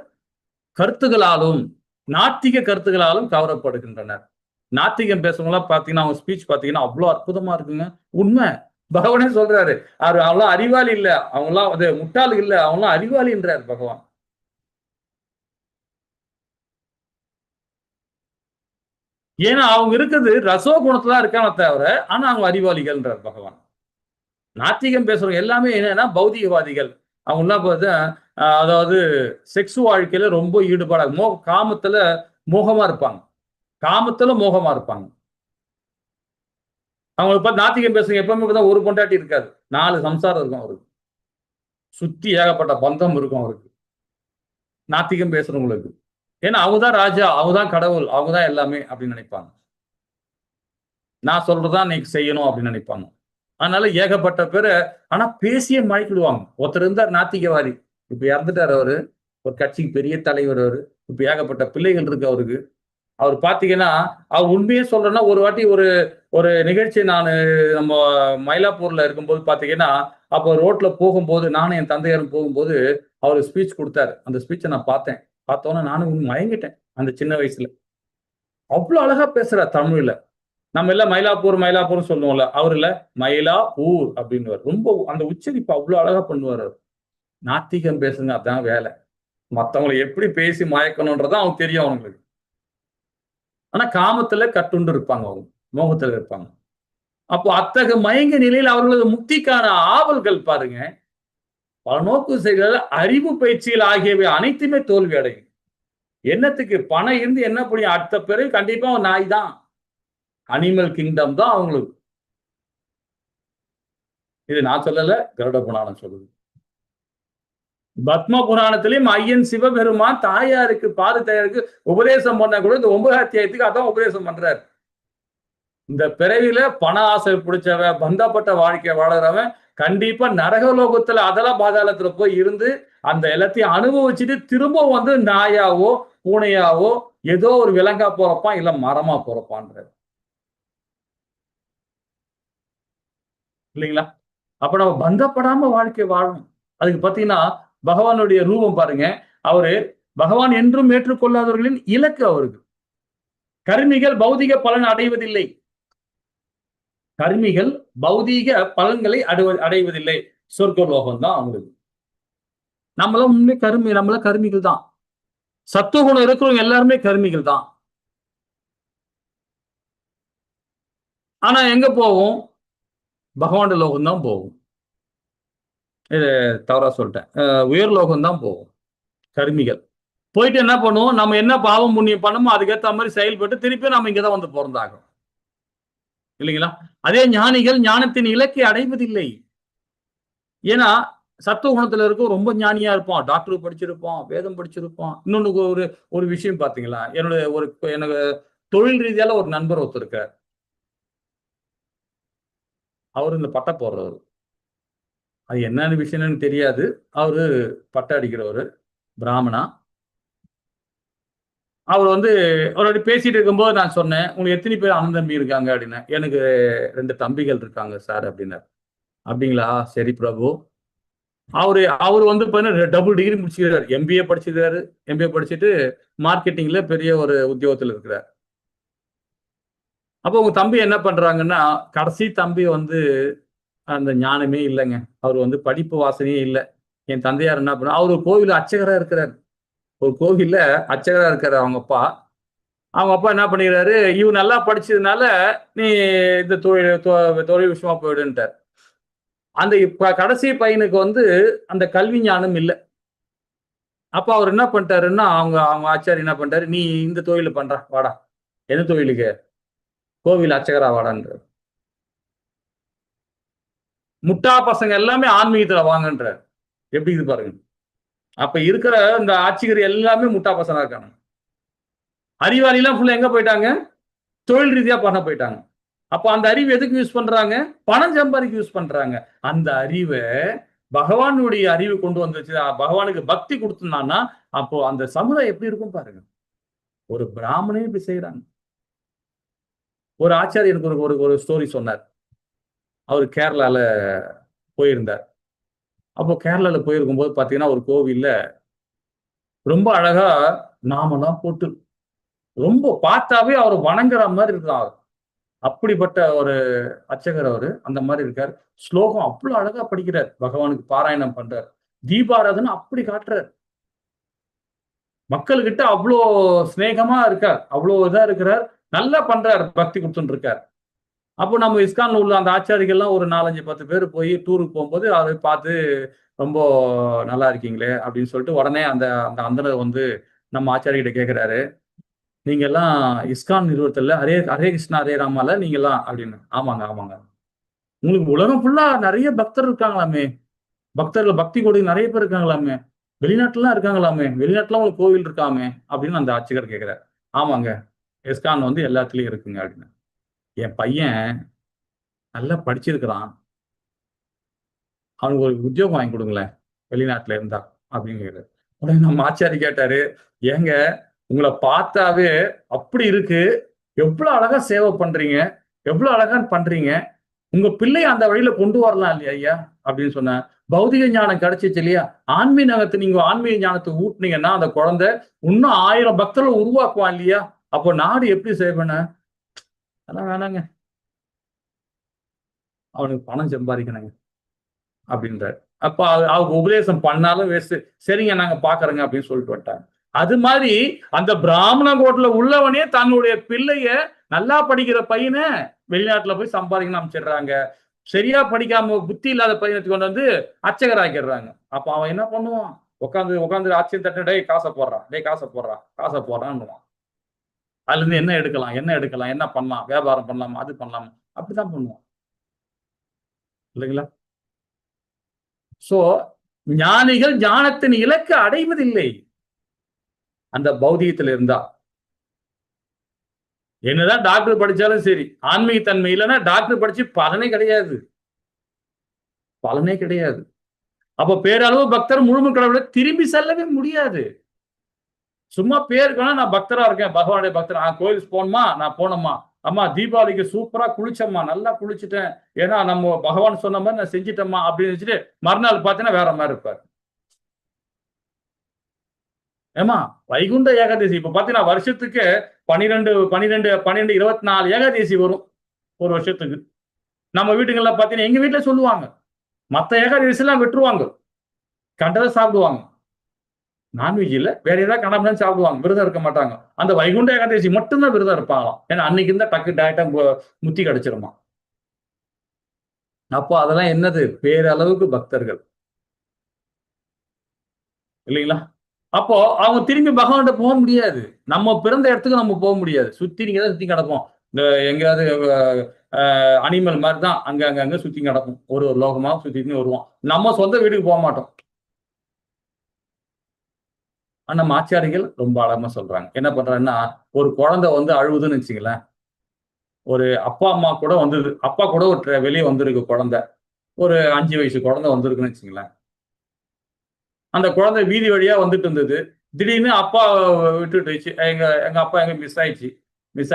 கருத்துகளாலும் நாத்திக கருத்துகளாலும் கவரப்படுகின்றனர். நாத்திகம் பேசுறவங்களாம் பாத்தீங்கன்னா, அவங்க ஸ்பீச் பாத்தீங்கன்னா அவ்வளவு அற்புதமா இருக்குங்க. உண்மை, பகவானே சொல்றாரு, அவங்களாம் அறிவாளி இல்ல, அவங்களாம் முட்டாள் இல்ல, அவங்களாம் அறிவாளின்றார் பகவான். ஏன்னா அவங்க இருக்கிறது ரசோ குணத்துல இருக்கான தவிர, ஆனா அவங்க அறிவாளிகள்ன்றார் பகவான். நாத்திகம் பேசுறவங்க எல்லாமே என்னன்னா பௌதிகவாதிகள். அவங்க எல்லாம் பார்த்தா அதாவது செக்ஸ் வாழ்க்கையில ரொம்ப ஈடுபாடாக காமத்துல மோகமா இருப்பாங்க, காமத்துல மோகமா இருப்பாங்க. அவங்களுக்கு பார்த்து நாத்திகம் பேசுறவங்க எப்பவுமே ஒரு பொண்டாட்டி இருக்காது, 4 சம்சாரம் இருக்கும் அவருக்கு, சுத்தி ஏகப்பட்ட பந்தம் இருக்கும் அவருக்கு நாத்திகம் பேசுறவங்களுக்கு. ஏன்னா அவங்கதான் ராஜா, அவங்கதான் கடவுள், அவங்கதான் எல்லாமே அப்படின்னு நினைப்பாங்க. நான் சொல்றதான் நீ செய்யணும் அப்படின்னு நினைப்பாங்க. அதனால ஏகப்பட்ட பேரை ஆனா பேசியே மயக்கிடுவாங்க. ஒருத்தர் இருந்தார் நாத்திகவாதி, இப்ப இறந்துட்டார் அவரு, ஒரு கட்சிக்கு பெரிய தலைவர் அவரு, இப்ப ஏகப்பட்ட பிள்ளைகள் இருக்கு அவருக்கு. அவர் பாத்தீங்கன்னா அவர் உண்மையே சொல்றேன்னா, ஒரு வாட்டி ஒரு நிகழ்ச்சி நான் நம்ம மயிலாப்பூர்ல இருக்கும்போது பாத்தீங்கன்னா, அப்போ ரோட்ல போகும்போது நானும் என் தந்தையாரும் போகும்போது அவர் ஸ்பீச் கொடுத்தாரு. அந்த ஸ்பீச்சை நான் பார்த்தோன்னா நானும் மயங்கிட்டேன். அந்த சின்ன வயசுல அவ்வளவு அழகா பேசுறார் தமிழ்ல. நம்ம எல்லாம் மயிலாப்பூர் சொல்லுவோம்ல, அவரு இல்ல மயிலா ஊர் அப்படின்னு ரொம்ப அந்த உச்சரிப்பு அவ்வளவு அழகா பண்ணுவார். நாத்திகம் பேசுங்க, அதான் வேலை. மத்தவங்களை எப்படி பேசி மயக்கணும்ன்றதான் அவங்க தெரியும் அவங்களுக்கு. ஆனா காமத்துல கட்டுண்டு இருப்பாங்க, அவங்க மோகத்துல இருப்பாங்க. அப்போ அத்தகைய மயங்க நிலையில் அவர்களது முக்திக்கான ஆவல்கள் பாருங்க, பலநோக்கு செயல்கள், அறிவு பயிற்சிகள் ஆகியவை அனைத்துமே தோல்வி அடையும். என்னத்துக்கு? பணம் இருந்து என்ன புரியும்? அடுத்த பிறகு கண்டிப்பா ஒரு நாய் தான். அனிமல் கிங்டம் தான் அவங்களுக்கு. இது நான் சொல்லல, கருட புராணம் சொல்லுது. பத்ம புராணத்திலையும் ஐயன் சிவபெருமான் தாயாருக்கு பாரு தாயாருக்கு உபதேசம் பண்ண கூட இந்த 9 அத்தியாயத்துக்கு அதான் உபதேசம் பண்றாரு. இந்த பிறவில பண ஆசை பிடிச்சவன், பந்தப்பட்ட வாழ்க்கையை வாழறவன் கண்டிப்பா நரகலோகத்துல அதல பாதாளத்துல போய் இருந்து அந்த எல்லாத்தையும் அனுபவிச்சுட்டு திரும்ப வந்து நாயாவோ பூனையாவோ ஏதோ ஒரு விலங்கா போறப்பான், இல்ல மரமா போறப்பான்றாரு. இல்லைங்களா? அப்ப நம்ம பந்தப்படாம வாழ்க்கை வாழணும். அதுக்கு பாத்தீங்கன்னா பகவானுடைய ரூபம் பாருங்க. அவரு பகவான் என்றும் ஏற்றுக்கொள்ளாதவர்களின் இலக்கு அவருக்கு. கர்மிகள் பௌதிக பலன் அடைவதில்லை. கர்மிகள் பௌதீக பலன்களை அடைவதில்லை. சொர்க்க லோகம் தான் அவங்களுக்கு. நம்மளாம் உண்மை நம்மள கர்மிகள் தான். சத்துவகுணம் இருக்கிறவங்க எல்லாருமே கர்மிகள் தான். ஆனா எங்க போவோம்? பகவான் லோகம் தான் போவோம். இது தவறா சொல்லிட்டேன். உயர் லோகம் தான் போவோம் கர்மிகள். போயிட்டு என்ன பண்ணுவோம்? நம்ம என்ன பாவம் புண்ணியம் பண்ணமோ அதுக்கேற்ற மாதிரி செயல்பட்டு திருப்பி நம்ம இங்கதான் வந்து பிறந்தாகும். இல்லைங்களா? அதே ஞானிகள் ஞானத்தின் இலக்கை அடைவதில்லை. ஏன்னா சத்துவ குணத்துல இருக்கும் ரொம்ப ஞானியா இருப்பான், டாக்டர் படிச்சிருப்பான், வேதம் படிச்சிருப்பான். இன்னொன்னு ஒரு விஷயம் பாத்தீங்களா? எனக்கு தொழில் ரீதியால ஒரு நண்பர் ஒருத்தர் இருக்கார். அவரு இந்த பட்டை போடுறவர். அது என்னன்னு விஷயம்னு தெரியாது. அவரு பட்டை அடிக்கிறவரு, பிராமணா. அவர் வந்து அவரோட பேசிட்டு இருக்கும்போது நான் சொன்னேன், உங்களுக்கு எத்தனை பேர் அண்ணன் தம்பி இருக்காங்க அப்படின்னு. எனக்கு 2 தம்பிகள் இருக்காங்க சார் அப்படின்னாரு. அப்படிங்களா? சரி பிரபு. அவரு வந்து டபுள் டிகிரி முடிச்சிருக்காரு. எம்பிஏ படிச்சிருக்காரு. எம்பிஏ படிச்சுட்டு மார்க்கெட்டிங்ல பெரிய ஒரு உத்தியோகத்துல இருக்கிறார். அப்போ உங்க தம்பி என்ன பண்றாங்கன்னா, கடைசி தம்பி வந்து அந்த ஞானமே இல்லைங்க. அவர் வந்து படிப்பு வாசனையே இல்லை. என் தந்தையார் என்ன பண்ண, அவரு கோவில் அர்ச்சகரா இருக்கிறார். ஒரு கோவில்ல அர்ச்சகரா இருக்காரு அவங்க அப்பா. அவங்க அப்பா என்ன பண்ணிக்கிறாரு, இவர் நல்லா படிச்சதுனால நீ இந்த தொழில் விஷயமா போயிடுன்ட்டார். அந்த கடைசி பையனுக்கு வந்து அந்த கல்வி ஞானம் இல்லை. அப்ப அவர் என்ன பண்ணிட்டாருன்னா, அவங்க அவங்க ஆச்சாரி என்ன பண்ணிட்டாரு, நீ இந்த தொழில பண்ற வாடா. எந்த தொழிலுக்கு? கோவில் அர்ச்சகரா வாடான்றார். முட்டா பசங்க எல்லாமே ஆன்மீகத்துல வாங்கன்றார். எப்படி இது பாருங்க. அப்ப இருக்கிற இந்த ஆட்சிகர் எல்லாமே முட்டா பசங்க இருக்காங்க. அறிவாளி எல்லாம் ஃபுல்லா எங்க போயிட்டாங்க? தொழில் ரீதியா பண்ண போயிட்டாங்க. அப்ப அந்த அறிவு எதுக்கு யூஸ் பண்றாங்க? பணம் சம்பாதிக்க யூஸ் பண்றாங்க. அந்த அறிவை பகவானுடைய அறிவு கொண்டு வந்துச்சு, பகவானுக்கு பக்தி கொடுத்துனான்னா அப்போ அந்த சமுதாயம் எப்படி இருக்கும் பாருங்க. ஒரு பிராமணே இப்படி செய்யறாங்க. ஒரு ஆச்சாரியர் எனக்கு ஒரு ஸ்டோரி சொன்னார். அவர் கேரளால போயிருந்தார். அப்போ கேரளால போயிருக்கும் போது பாத்தீங்கன்னா ஒரு கோவில்ல ரொம்ப அழகா நாமெல்லாம் போட்டு ரொம்ப பார்த்தாவே அவர் வணங்குற மாதிரி இருக்கார். அப்படிப்பட்ட ஒரு அர்ச்சகர் அவரு. அந்த மாதிரி இருக்கார். ஸ்லோகம் அவ்வளவு அழகா படிக்கிறார். பகவானுக்கு பாராயணம் பண்றார். தீபாராதனை அப்படி காட்டுறார். மக்கள்கிட்ட அவ்வளோ சிநேகமா இருக்கார். அவ்வளோ இதா இருக்கிறார். நல்லா பண்றார். பக்தி கொடுத்துட்டு இருக்கார். அப்போ நம்ம இஸ்கான்ல உள்ள அந்த ஆச்சாரிகள்லாம் ஒரு 4, 5, 10 பேர் போய் டூருக்கு போகும்போது அதை பார்த்து ரொம்ப நல்லா இருக்கீங்களே அப்படின்னு சொல்லிட்டு உடனே அந்த அந்த அந்தனர் வந்து நம்ம ஆச்சாரிகிட்ட கேட்கிறாரு, நீங்க எல்லாம் இஸ்கான் நிறுவனத்துல ஹரே ஹரே கிருஷ்ணா ஹரே ராமால நீங்க எல்லாம் அப்படின்னு. ஆமாங்க ஆமாங்க. உங்களுக்கு உலகம் ஃபுல்லா நிறைய பக்தர் இருக்காங்களாமே, பக்தர்கள் பக்தி கோடி நிறைய பேர் இருக்காங்களாமே, வெளிநாட்டுலாம் இருக்காங்களாமே, வெளிநாட்டுல உங்களுக்கு கோவில் இருக்காமே அப்படின்னு அந்த அர்ச்சகர் கேட்கிறார். ஆமாங்க, இஸ்கான் வந்து எல்லாத்துலயும் இருக்குங்க அப்படின்னு. என் பையன் நல்லா படிச்சிருக்கிறான், அவனுக்கு ஒரு உத்தியோகம் வாங்கி கொடுங்களேன் வெளிநாட்டுல இருந்தா அப்படின்னு கேட்டாரு. உடனே நம்ம ஆச்சாரி கேட்டாரு, ஏங்க உங்களை பார்த்தாவே அப்படி இருக்கு, எவ்வளவு அழகா சேவை பண்றீங்க, எவ்வளவு அழகா பண்றீங்க, உங்க பிள்ளைய அந்த வழியில கொண்டு வரலாம் இல்லையா ஐயா அப்படின்னு சொன்ன. பௌதிக ஞானம் கிடைச்சிச்சு இல்லையா, நீங்க ஆன்மீக ஞானத்தை ஊட்டினீங்கன்னா அந்த குழந்தை இன்னும் 1000 பக்தர்கள் உருவாக்குவான் இல்லையா, அப்போ நாடு எப்படி செய்வேன? அதெல்லாம் வேணாங்க, அவனுக்கு பணம் சம்பாதிக்கணுங்க அப்படின்றாரு. அப்ப அவங்க உபதேசம் பண்ணாலும் வேஸ்ட். சரிங்க நாங்க பாக்குறோங்க அப்படின்னு சொல்லிட்டு வந்துட்டாங்க. அது மாதிரி அந்த பிராமண கோட்டில உள்ளவனே தன்னுடைய பிள்ளைய நல்லா படிக்கிற பையனை வெளிநாட்டுல போய் சம்பாதிக்கணும்னு அமைச்சிடுறாங்க. சரியா படிக்காம புத்தி இல்லாத பையனத்தை கொண்டு வந்து அர்ச்சகர் ஆக்கிடுறாங்க. அப்ப அவன் என்ன பண்ணுவான்? உட்காந்து ஆட்சியம் தட்டு, டேய் காசை போடுறான், டேய் காசை போடுறான், காசை போடுறான்னுவான். அதுல இருந்து என்ன எடுக்கலாம், என்ன எடுக்கலாம், என்ன பண்ணலாம், வியாபாரம் பண்ணலாமா, அது பண்ணலாமா, அப்படிதான் பண்ணுவான் இல்லைங்களா? சோ ஞானிகள் ஞானத்தின் இலக்கை அடைவதில்லை அந்த பௌதிகத்தில் இருந்தா. என்னதான் டாக்டர் படிச்சாலும் சரி, ஆன்மீக தன்மை இல்லைன்னா டாக்டர் படிச்சு பலனே கிடையாது, பலனே கிடையாது. அப்ப பேரளவு பக்தர் முழுமை கடவுளை திரும்பி செல்லவே முடியாது. சும்மா பேருக்குன்னா நான் பக்தரா இருக்கேன், பகவானுடைய பக்தர், கோயிலுக்கு போனோமா, நான் போனோமா, அம்மா தீபாவளிக்கு சூப்பரா குளிச்சம்மா, நல்லா குளிச்சுட்டேன், ஏன்னா நம்ம பகவான் சொன்ன மாதிரி நான் செஞ்சுட்டேம்மா அப்படின்னு வச்சுட்டு மறுநாள் பார்த்தீங்கன்னா வேற மாதிரி இருப்பாரு. ஏமா வைகுண்ட ஏகாதசி இப்ப பாத்தீங்கன்னா வருஷத்துக்கு 24 ஏகாதசி வரும் ஒரு வருஷத்துக்கு. நம்ம வீட்டுகள்ல பாத்தீங்கன்னா எங்க வீட்டுல சொல்லுவாங்க, மத்த ஏகாதசி எல்லாம் விட்டுருவாங்க, கண்டதை சாப்பிடுவாங்க, நான்வெஜ் இல்ல வேற ஏதாவது கண்டம்னு சாப்பிடுவாங்க, விரதம் இருக்க மாட்டாங்க. அந்த வைகுண்ட ஏகாதசி மட்டும்தான் விரதம் இருப்பாங்களாம். ஏன்னா அன்னைக்கு இருந்தா டக்கு டேரக்டா முத்தி கிடைச்சிருமா. அப்போ அதெல்லாம் என்னது? பேரளவுக்கு பக்தர்கள் இல்லைங்களா? அப்போ அவங்க திரும்பி பகவான்கிட்ட போக முடியாது. நம்ம பிறந்த இடத்துக்கு நம்ம போக முடியாது. சுத்தி நீங்க தான் சுத்தி கிடப்போம். இந்த எங்கேயாவது அனிமல் மாதிரி தான் அங்க சுத்தி கிடக்கும். ஒரு லோகமா சுத்திட்டு வருவோம். நம்ம சொந்த வீட்டுக்கு போக மாட்டோம். நம்ம ஆச்சாரிகள் ரொம்ப அழகா சொல்றாங்க. என்ன பண்றாங்கன்னா, ஒரு குழந்தை வந்து அழுவுதுன்னு வச்சுங்களேன், ஒரு அப்பா அம்மா கூட வந்தது, அப்பா கூட ஒரு வெளியே வந்திருக்கு குழந்தை, ஒரு 5 வயசு குழந்தை வந்திருக்குன்னு வச்சுங்களேன். அந்த குழந்தை வீதி வழியா வந்துட்டு இருந்தது. திடீர்னு அப்பா விட்டுட்டு எங்க அப்பா எங்க மிஸ்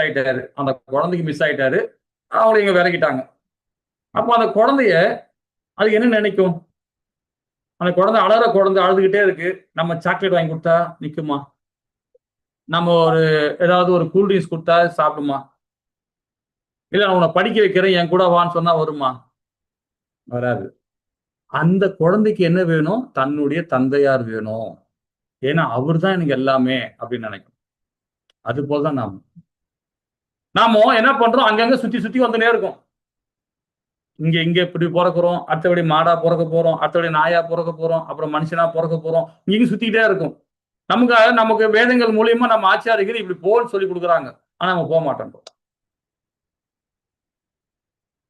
ஆயிட்டாரு, அந்த குழந்தைக்கு மிஸ் ஆயிட்டாரு, அவங்களை இங்க விலகிட்டாங்க. அப்போ அந்த குழந்தைய அது என்ன நினைக்கும்? அந்த குழந்தை அழற குழந்தை அழுதுகிட்டே இருக்கு. நம்ம சாக்லேட் வாங்கி கொடுத்தா நிக்குமா? நம்ம ஏதாவது ஒரு கூல்ட்ரிங்க்ஸ் கொடுத்தா சாப்பிடுமா? இல்ல நான் உன்னை படிக்க வைக்கிறேன் என் கூட வான்னு சொன்னா வருமா? வராது. அந்த குழந்தைக்கு என்ன வேணும்? தன்னுடைய தந்தையார் வேணும். ஏன்னா அவர் தான் எனக்கு எல்லாமே அப்படின்னு நினைக்கும். அது போலதான் நாம என்ன பண்றோம்? அங்கங்க சுத்தி வந்துட்டே இருக்கோம். இங்க இப்படி பிறக்கிறோம், அடுத்தபடி மாடா பிறக்க போறோம், அடுத்தபடி நாயா பிறக்க போறோம், அப்புறம் மனுஷனா பிறக்க போறோம், இங்க சுத்திக்கிட்டே இருக்கும். நமக்கு வேதங்கள் மூலியமா நம்ம ஆச்சாரிகள் இப்படி போன்னு சொல்லி கொடுக்குறாங்க. ஆனா நம்ம போக மாட்டோம்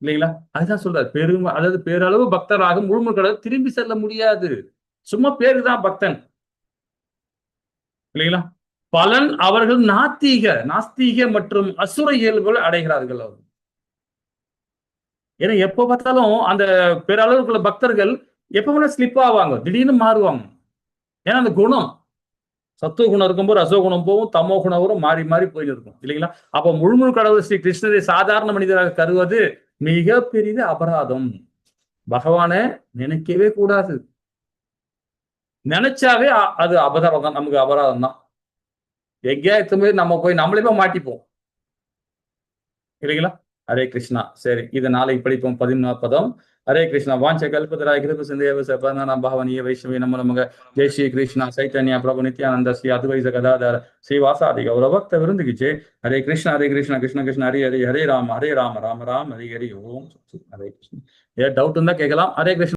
இல்லைங்களா? அதுதான் சொல்றாரு, அதாவது பேரளவு பக்தராக முழுமை கடவுள் திரும்பி செல்ல முடியாது. சும்மா பேருதான் பக்தன் இல்லைங்களா? பலன் அவர்கள் நாஸ்தீக மற்றும் அசுர இயல்புகள் அடைகிறார்கள். அவர் ஏன்னா எப்ப பார்த்தாலும் அந்த பேரளவுக்குள்ள பக்தர்கள் எப்ப வேணா ஸ்லிப் ஆவாங்க, திடீர்னு மாறுவாங்க. ஏன்னா அந்த குணம், சத்துவ குணம் இருக்கும்போது ரசோ குணம் போகும், தமோ குணம் வரும், மாறி போயிட்டு இருக்கும் இல்லைங்களா? அப்ப முழு கடவுள் ஸ்ரீ கிருஷ்ணரை சாதாரண மனிதராக கருவது மிக பெரிய அபராதம். பகவானை நினைக்கவே கூடாது. நினைச்சாவே அது அபராதம் தான், நமக்கு அபராதம் தான். எங்கேயாவது நம்ம போய் நம்மளே போய் மாட்டிப்போம் இல்லைங்களா? ஹரே கிருஷ்ணா. சரி, இதை நாளைக்கு படிப்போம். 14வது பதம். ஹரே கிருஷ்ணா. வாஞ்ச கல்பதராய கிருப சிந்தேவ சபதனா பாவனிய வைஷ்ணவி நம நமக. ஜெய் ஸ்ரீ கிருஷ்ணா சைத்தன்யா பிரபு நித்யானந்த ஸ்ரீ அத்வைத கதாதர ஸ்ரீவாசாதி கௌரவக்த விருந்துகிச்சே. ஹரே கிருஷ்ணா கிருஷ்ண கிருஷ்ண ஹரி ஹரி, ஹரே ராம ராம ராம ஹரி ஹரி. ஓம் ஹரே கிருஷ்ணா. ஏதாவது டவுட் இருந்தா கேட்கலாம். ஹரே கிருஷ்ணா.